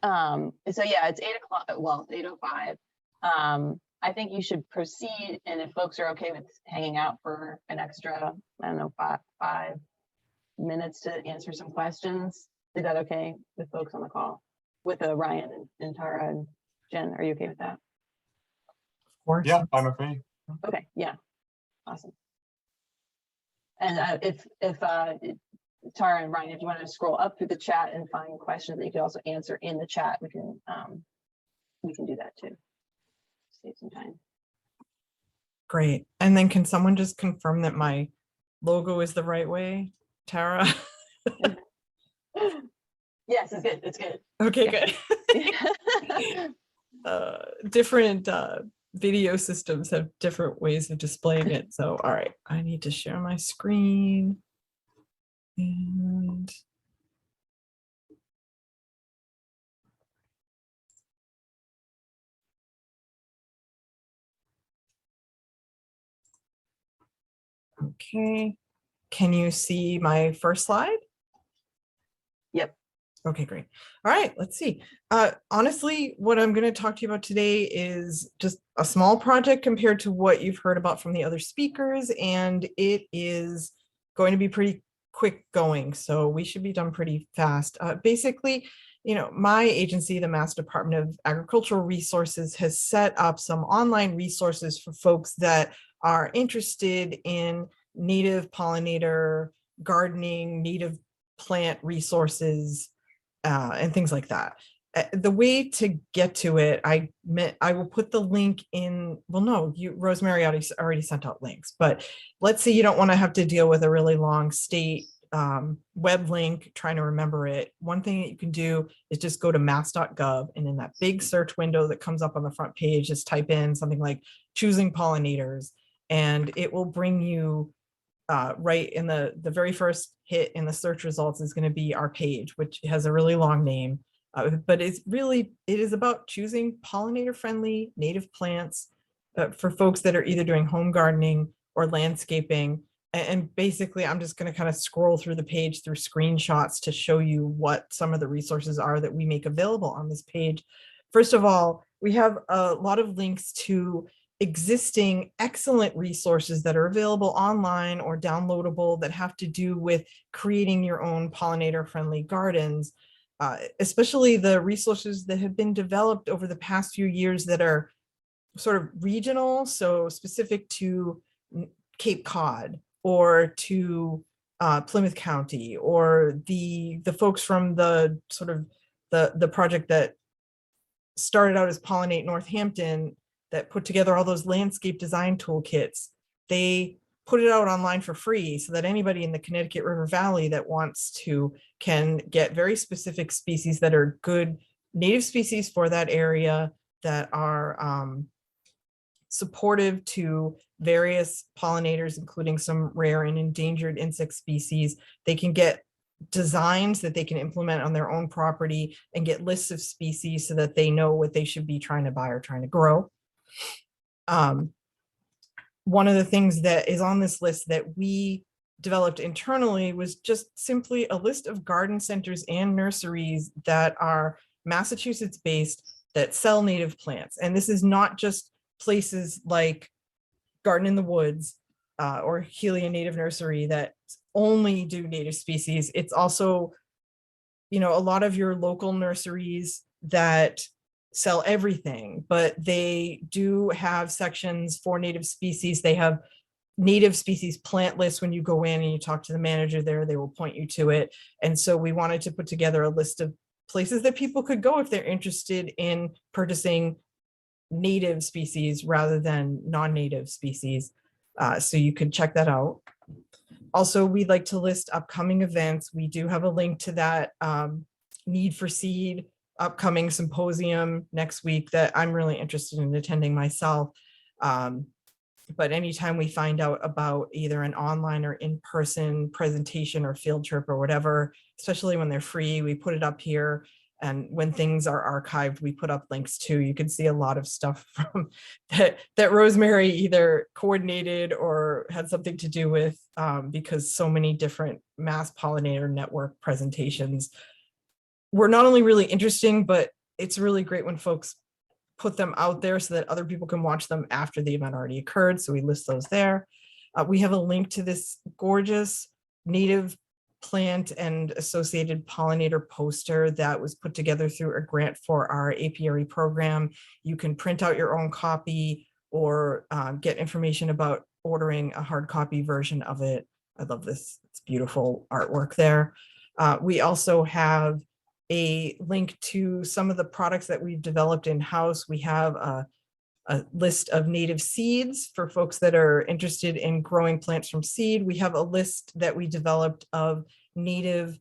so yeah, it's 8 o'clock, well, it's 8:05. I think you should proceed, and if folks are okay with hanging out for an extra, I don't know, five minutes to answer some questions, is that okay with folks on the call? With Ryan and Tara and Jen, are you okay with that? Of course. Yeah, fine with me. Okay, yeah, awesome. And if Tara and Ryan, if you want to scroll up through the chat and find questions that you can also answer in the chat, we can do that too. Save some time. Great. And then can someone just confirm that my logo is the right way, Tara? Yes, it's good. It's good. Okay, Yeah. good. different video systems have different ways of displaying it. So, all right, I need to share my screen. And okay, can you see my first slide? Yep. Okay, great. All right, let's see. Honestly, what I'm going to talk to you about today is just a small project compared to what you've heard about from the other speakers, and it is going to be pretty quick going, so we should be done pretty fast. Basically, you know, my agency, the Mass Department of Agricultural Resources, has set up some online resources for folks that are interested in native pollinator gardening, native plant resources, and things like that. The way to get to it, I will put the link in. Well, no, Rosemary already sent out links, but let's say you don't want to have to deal with a really long state web link trying to remember it. One thing that you can do is just go to mass.gov, and in that big search window that comes up on the front page, just type in something like choosing pollinators, and it will bring you right in the very first hit in the search results is going to be our page, which has a really long name, but it is about choosing pollinator friendly native plants for folks that are either doing home gardening or landscaping. And basically, I'm just going to kind of scroll through the page through screenshots to show you what some of the resources are that we make available on this page. First of all, we have a lot of links to existing excellent resources that are available online or downloadable that have to do with creating your own pollinator friendly gardens, especially the resources that have been developed over the past few years that are sort of regional, so specific to Cape Cod or to Plymouth County, or the folks from the sort of the project that started out as Pollinate Northampton that put together all those landscape design toolkits. They put it out online for free so that anybody in the Connecticut River Valley that wants to can get very specific species that are good native species for that area, that are supportive to various pollinators, including some rare and endangered insect species. They can get designs that they can implement on their own property and get lists of species so that they know what they should be trying to buy or trying to grow. One of the things that is on this list that we developed internally was just simply a list of garden centers and nurseries that are Massachusetts based that sell native plants. And this is not just places like Garden in the Woods or Helia Native Nursery that only do native species. It's also, you know, a lot of your local nurseries that sell everything, but they do have sections for native species. They have native species plant lists. When you go in and you talk to the manager there, they will point you to it. And so we wanted to put together a list of places that people could go if they're interested in purchasing native species rather than non-native species. So you could check that out. Also, we'd like to list upcoming events. We do have a link to that Need for Seed upcoming symposium next week that I'm really interested in attending myself. But anytime we find out about either an online or in-person presentation or field trip or whatever, especially when they're free, we put it up here. And when things are archived, we put up links too. You can see a lot of stuff from that Rosemary either coordinated or had something to do with, because so many different Mass Pollinator Network presentations were not only really interesting, but it's really great when folks put them out there so that other people can watch them after the event already occurred. So we list those there. We have a link to this gorgeous native plant and associated pollinator poster that was put together through a grant for our apiary program. You can print out your own copy or get information about ordering a hard copy version of it. I love this. It's beautiful artwork there. We also have a link to some of the products that we've developed in-house. We have a list of native seeds for folks that are interested in growing plants from seed. We have a list that we developed of native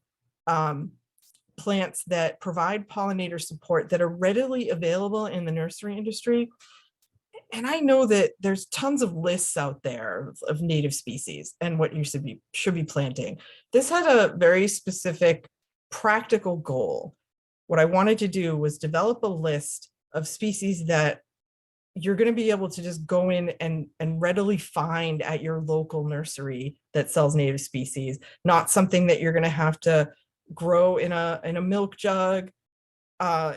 plants that provide pollinator support that are readily available in the nursery industry. And I know that there's tons of lists out there of native species and what you should be planting. This had a very specific practical goal. What I wanted to do was develop a list of species that you're going to be able to just go in and readily find at your local nursery that sells native species, not something that you're going to have to grow in a milk jug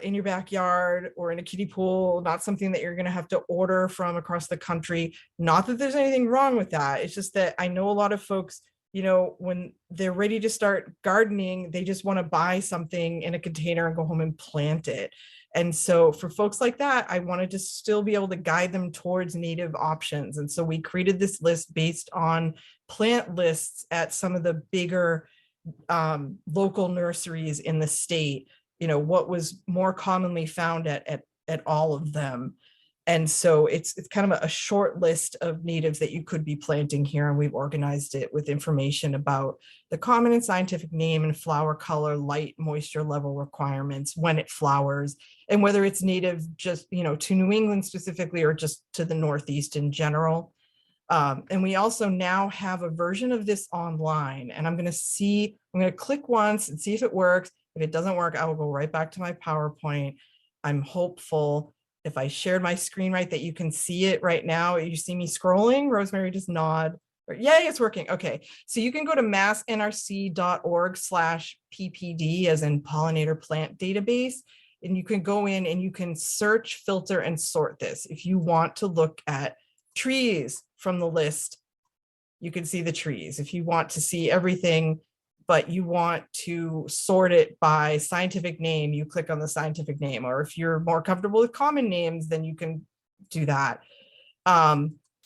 in your backyard or in a kiddie pool, not something that you're going to have to order from across the country. Not that there's anything wrong with that. It's just that I know a lot of folks, you know, when they're ready to start gardening, they just want to buy something in a container and go home and plant it. And so for folks like that, I wanted to still be able to guide them towards native options. And so we created this list based on plant lists at some of the bigger local nurseries in the state, you know, what was more commonly found at all of them. And so it's kind of a short list of natives that you could be planting here. And we've organized it with information about the common and scientific name and flower color, light, moisture level requirements, when it flowers, and whether it's native just, you know, to New England specifically, or just to the Northeast in general. And we also now have a version of this online, and I'm going to click once and see if it works. If it doesn't work, I will go right back to my PowerPoint. I'm hopeful, if I shared my screen right, that you can see it right now. You see me scrolling? Rosemary, just nod. Yay, it's working. Okay, so you can go to massnrc.org/ppd, as in pollinator plant database, and you can go in and you can search, filter, and sort this. If you want to look at trees from the list, you can see the trees. If you want to see everything, but you want to sort it by scientific name, you click on the scientific name. Or if you're more comfortable with common names, then you can do that.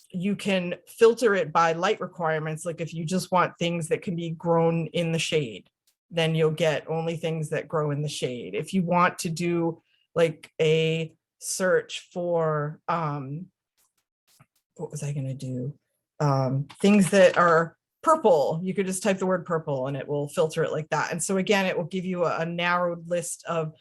You can filter it by light requirements. Like if you just want things that can be grown in the shade, then you'll get only things that grow in the shade. If you want to do like a search for, what was I going to do? Things that are purple, you could just type the word purple and it will filter it like that. And so again, it will give you a narrowed list of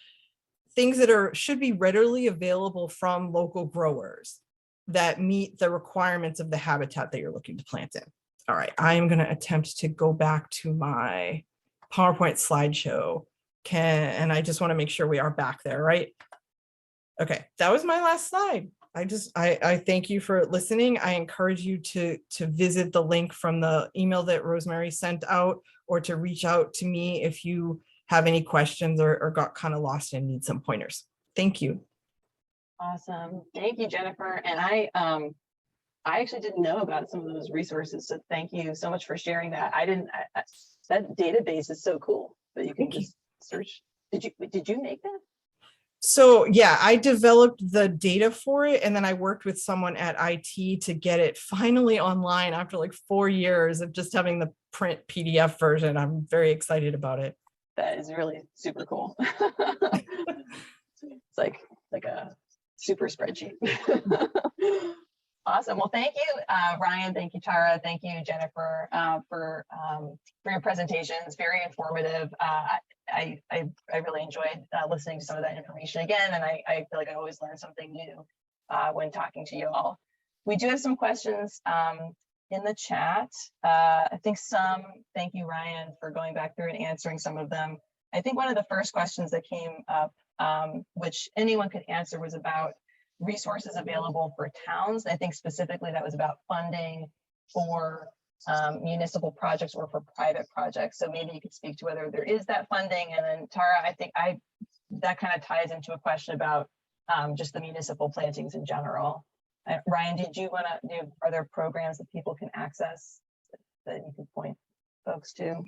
things that should be readily available from local growers that meet the requirements of the habitat that you're looking to plant in. All right, I am going to attempt to go back to my PowerPoint slideshow. And I just want to make sure we are back there, right? Okay, that was my last slide. I thank you for listening. I encourage you to visit the link from the email that Rosemary sent out, or to reach out to me if you have any questions or got kind of lost and need some pointers. Thank you. Awesome. Thank you, Jennifer. And I actually didn't know about some of those resources. So thank you so much for sharing that. That database is so cool that you can just search. Did you make that? So yeah, I developed the data for it, and then I worked with someone at IT to get it finally online after like 4 years of just having the print PDF version. I'm very excited about it. That is really super cool. It's like a super spreadsheet. Awesome. Well, thank you, Ryan. Thank you, Tara. Thank you, Jennifer, for your presentations. Very informative. I really enjoyed listening to some of that information again, and I feel like I always learn something new when talking to you all. We do have some questions in the chat. Thank you, Ryan, for going back through and answering some of them. I think one of the first questions that came up, which anyone could answer, was about resources available for towns. I think specifically that was about funding for municipal projects or for private projects. So maybe you could speak to whether there is that funding. And then Tara, I think that kind of ties into a question about just the municipal plantings in general. Ryan, did you want to are there programs that people can access that you can point folks to?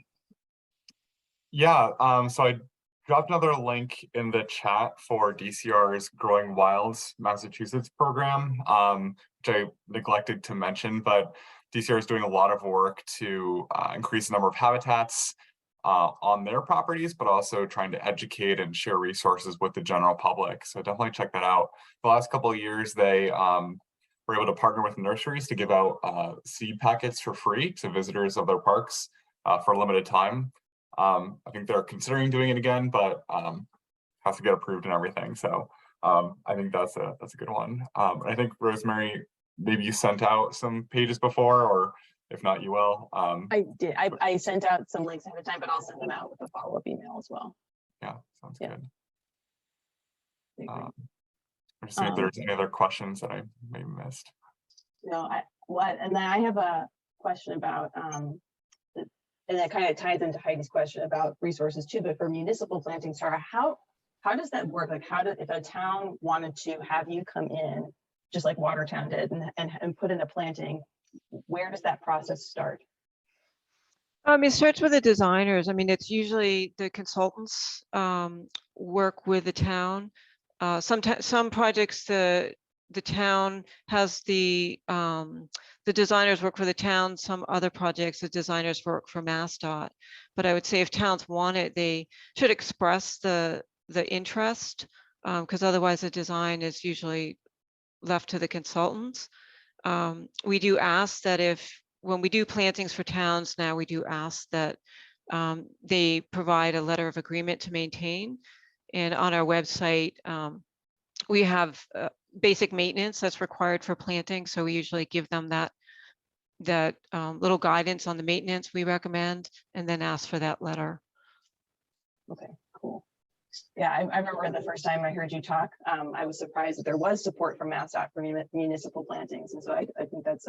Yeah, so I dropped another link in the chat for DCR's Growing Wilds Massachusetts program, which I neglected to mention, but DCR is doing a lot of work to increase the number of habitats on their properties, but also trying to educate and share resources with the general public. So definitely check that out. The last couple of years, they were able to partner with nurseries to give out seed packets for free to visitors of their parks for a limited time. I think they're considering doing it again, but has to get approved and everything. So I think that's a good one. And I think Rosemary, maybe you sent out some pages before, or if not, you will. I did. I sent out some links ahead of time, but I'll send them out with a follow-up email as well. Yeah, sounds Yeah. good. I agree. I'm just seeing if there's any other questions that I may have missed. No, and then I have a question about, and that kind of ties into Heidi's question about resources too, but for municipal planting, Sarah, how does that work? Like if a town wanted to have you come in, just like Watertown did, and put in a planting, where does that process start? It starts with the designers. I mean, it's usually the consultants work with the town. Sometimes some projects the town has the designers work for the town. Some other projects the designers work for MassDOT. But I would say if towns want it, they should express the interest, because otherwise the design is usually left to the consultants. We do ask that when we do plantings for towns now, we do ask that they provide a letter of agreement to maintain. And on our website, we have basic maintenance that's required for planting. So we usually give them that little guidance on the maintenance we recommend, and then ask for that letter. Okay, cool. Yeah, I remember the first time I heard you talk, I was surprised that there was support from MassDOT for municipal plantings. And so I think that's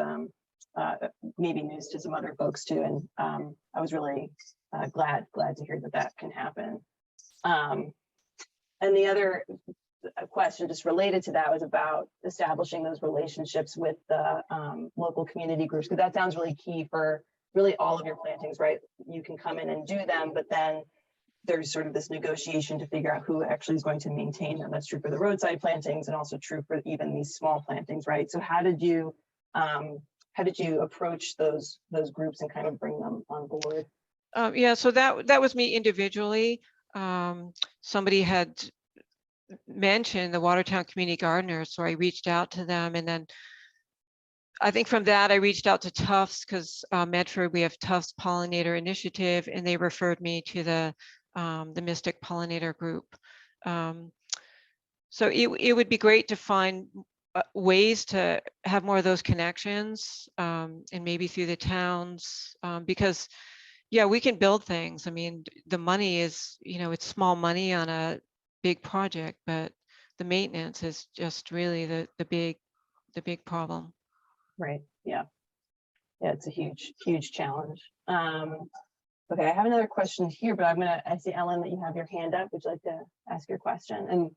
maybe news to some other folks too. And I was really glad to hear that can happen. And the other question just related to that was about establishing those relationships with the local community groups, because that sounds really key for really all of your plantings, right? You can come in and do them, but then there's sort of this negotiation to figure out who actually is going to maintain them. That's true for the roadside plantings and also true for even these small plantings, right? So how did you approach those groups and kind of bring them on board? Yeah, so that was me individually. Somebody had mentioned the Watertown Community Gardeners, so I reached out to them, and then I think from that I reached out to Tufts, because Medford, we have Tufts Pollinator Initiative, and they referred me to the Mystic Pollinator group. So it would be great to find ways to have more of those connections, and maybe through the towns, because yeah, we can build things. I mean, the money is, it's small money on a big project, but the maintenance is just really the big problem. Right. Yeah. Yeah, it's a huge challenge. Okay, I have another question here, but I see, Ellen, that you have your hand up. Would you like to ask your question? And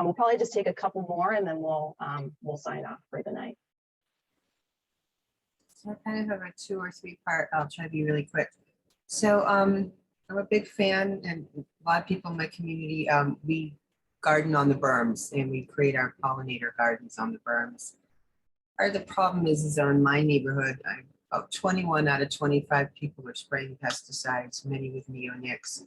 we'll probably just take a couple more and then we'll sign off for the night. So I kind of have a 2 or 3 part. I'll try to be really quick. So I'm a big fan, and a lot of people in my community, we garden on the berms, and we create our pollinator gardens on the berms. Part of the problem is on my neighborhood, about 21 out of 25 people are spraying pesticides, many with neonics.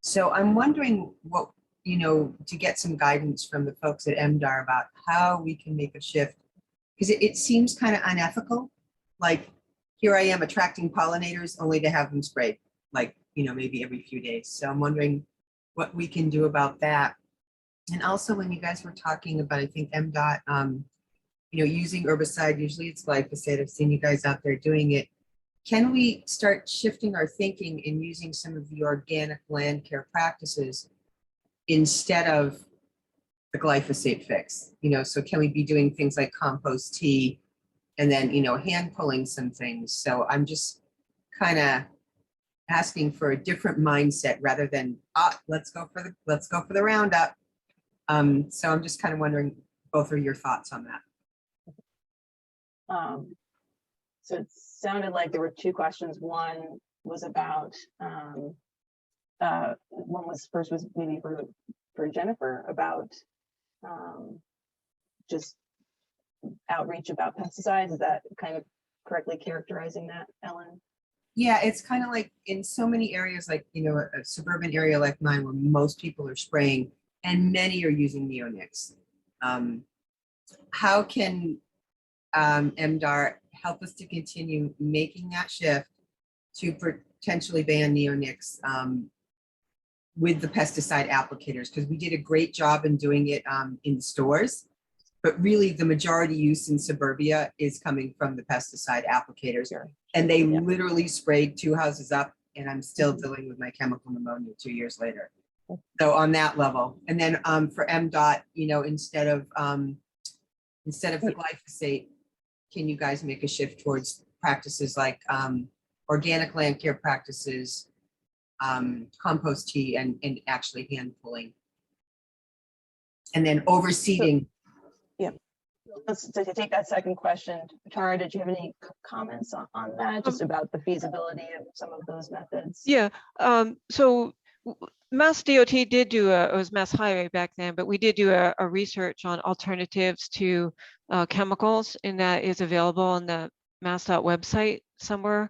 So I'm wondering what, to get some guidance from the folks at MDAR about how we can make a shift, because it seems kind of unethical. Like, here I am attracting pollinators only to have them sprayed, like, maybe every few days. So I'm wondering what we can do about that. And also, when you guys were talking about, I think MDOT, using herbicide, usually it's glyphosate. I've seen you guys out there doing it. Can we start shifting our thinking and using some of the organic land care practices instead of the glyphosate fix? So can we be doing things like compost tea and then, hand pulling some things? So I'm just kind of asking for a different mindset rather than, let's go for the Roundup. So I'm just kind of wondering both of your thoughts on that. So it sounded like there were 2 questions. One was about, first was maybe for Jennifer about just outreach about pesticides. Is that kind of correctly characterizing that, Ellen? Yeah, it's kind of like in so many areas, like, a suburban area like mine where most people are spraying and many are using neonics. How can MDAR help us to continue making that shift to potentially ban neonics with the pesticide applicators, because we did a great job in doing it in stores. But really, the majority use in suburbia is coming from the pesticide applicators. And they literally sprayed 2 houses up, and I'm still dealing with my chemical pneumonia 2 years later. So on that level. And then for MDOT, you know, instead of the glyphosate, can you guys make a shift towards practices like organic land care practices, compost tea, and actually hand pulling? And then overseeding. To take that second question, Tara, did you have any comments on that, just about the feasibility of some of those methods? Yeah, so Mass DOT did do it was Mass Highway back then, but we did do a research on alternatives to chemicals, and that is available on the MassDOT website somewhere.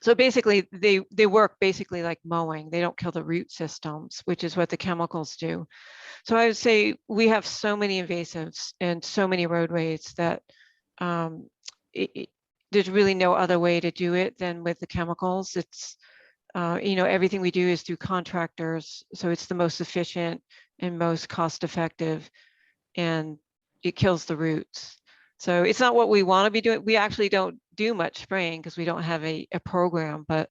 So basically, they work basically like mowing. They don't kill the root systems, which is what the chemicals do. So I would say we have so many invasives and so many roadways that there's really no other way to do it than with the chemicals. It's, you know, everything we do is through contractors. So it's the most efficient and most cost effective, and it kills the roots. So it's not what we want to be doing. We actually don't do much spraying because we don't have a program, but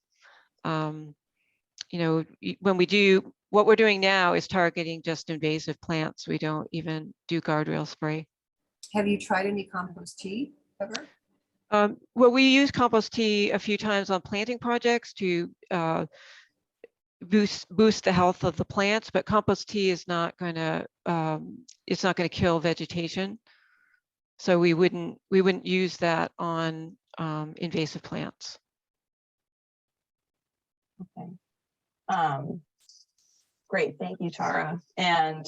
you know, when we do, what we're doing now is targeting just invasive plants. We don't even do guardrail spray. Have you tried any compost tea ever? Well, we use compost tea a few times on planting projects to boost the health of the plants, but compost tea is not going to it's not going to kill vegetation. So we wouldn't use that on invasive plants. Okay. Great, thank you, Tara. And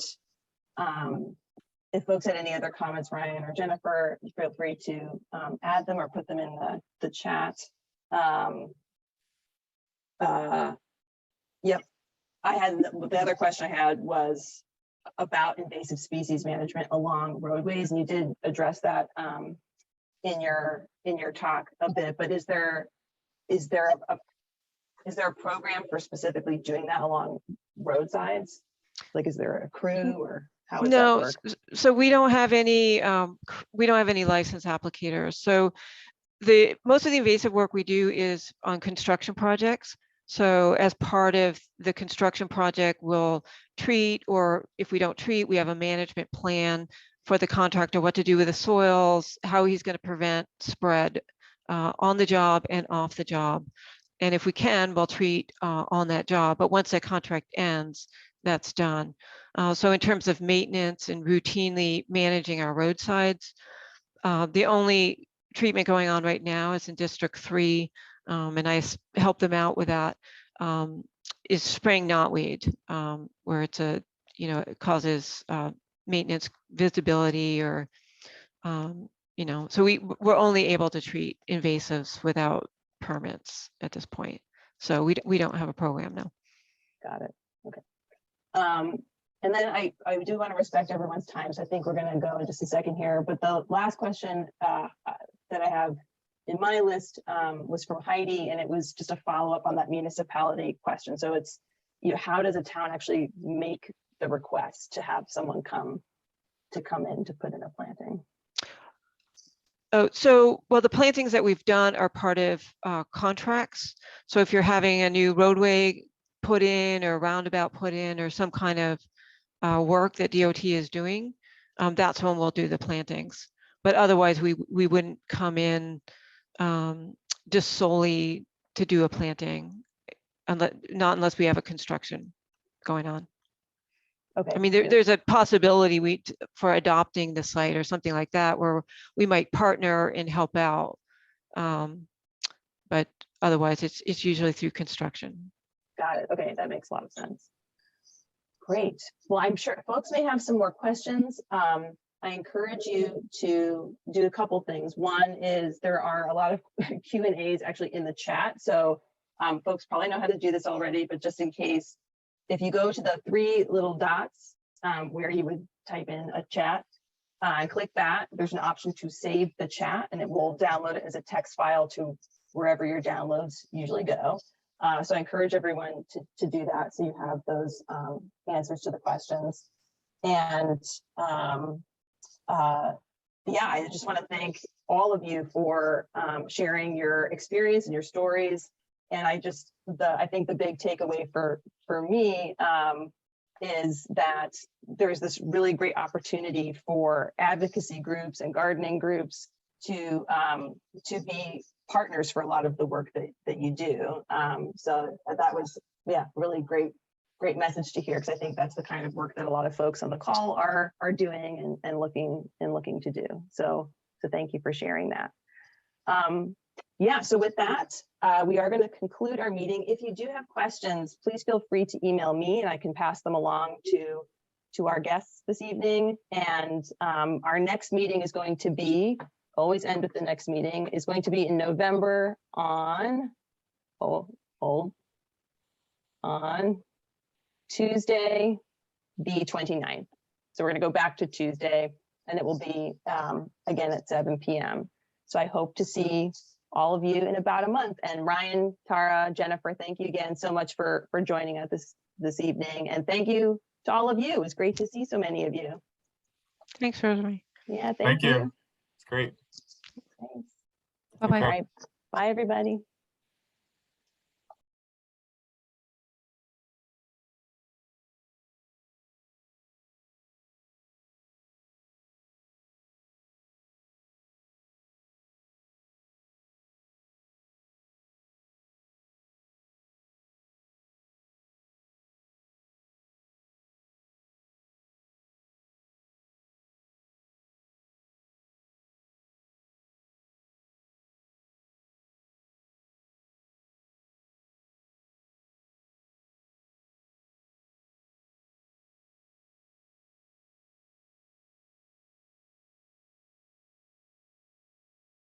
if folks had any other comments, Ryan or Jennifer, feel free to add them or put them in the chat. Yep, I had the other question I had was about invasive species management along roadways, and you did address that in your talk a bit. But is there a program for specifically doing that along roadsides? Like, is there a crew, or how does that work? So we don't have any licensed applicators. So most of the invasive work we do is on construction projects. So as part of the construction project, we'll treat, or if we don't treat, we have a management plan for the contractor, what to do with the soils, how he's going to prevent spread on the job and off the job. And if we can, we'll treat on that job. But once that contract ends, that's done. So in terms of maintenance and routinely managing our roadsides, the only treatment going on right now is in District 3, and I help them out with that, is spraying knotweed, where it's it causes maintenance visibility, or, so we're only able to treat invasives without permits at this point. So we don't have a program now. Got it. Okay. And then I do want to respect everyone's time, so I think we're going to go in just a second here. But the last question that I have in my list was from Heidi, and it was just a follow-up on that municipality question. So it's, how does a town actually make the request to have someone come in to put in a planting? Oh, well, the plantings that we've done are part of contracts. So if you're having a new roadway put in, or roundabout put in, or some kind of work that DOT is doing, that's when we'll do the plantings. But otherwise, we wouldn't come in just solely to do a planting, not unless we have a construction going on. Okay. I mean, there's a possibility for adopting the site or something like that, where we might partner and help out. But otherwise, it's usually through construction. Got it. Okay, that makes a lot of sense. Great. Well, I'm sure folks may have some more questions. I encourage you to do a couple things. One is there are a lot of Q&As actually in the chat. So folks probably know how to do this already, but just in case, if you go to the 3 little dots where you would type in a chat and click that, there's an option to save the chat, and it will download it as a text file to wherever your downloads usually go. So I encourage everyone to do that, so you have those answers to the questions. And yeah, I just want to thank all of you for sharing your experience and your stories. And I think the big takeaway for me is that there's this really great opportunity for advocacy groups and gardening groups to be partners for a lot of the work that you do. So that was, yeah, really great message to hear, because I think that's the kind of work that a lot of folks on the call are doing and looking to do. So thank you for sharing that. Yeah, so with that, we are going to conclude our meeting. If you do have questions, please feel free to email me and I can pass them along to our guests this evening. And our next meeting is going to be, always end with the next meeting, is going to be in November on Tuesday, the 29th. So we're going to go back to Tuesday, and it will be again at 7 p.m. So I hope to see all of you in about a month. And Ryan, Tara, Jennifer, thank you again so much for joining us this evening. And thank you to all of you. It was great to see so many of you. Thanks, Rosemary. Yeah, thank you. It's great. Thanks. Bye-bye. All right. Bye, everybody.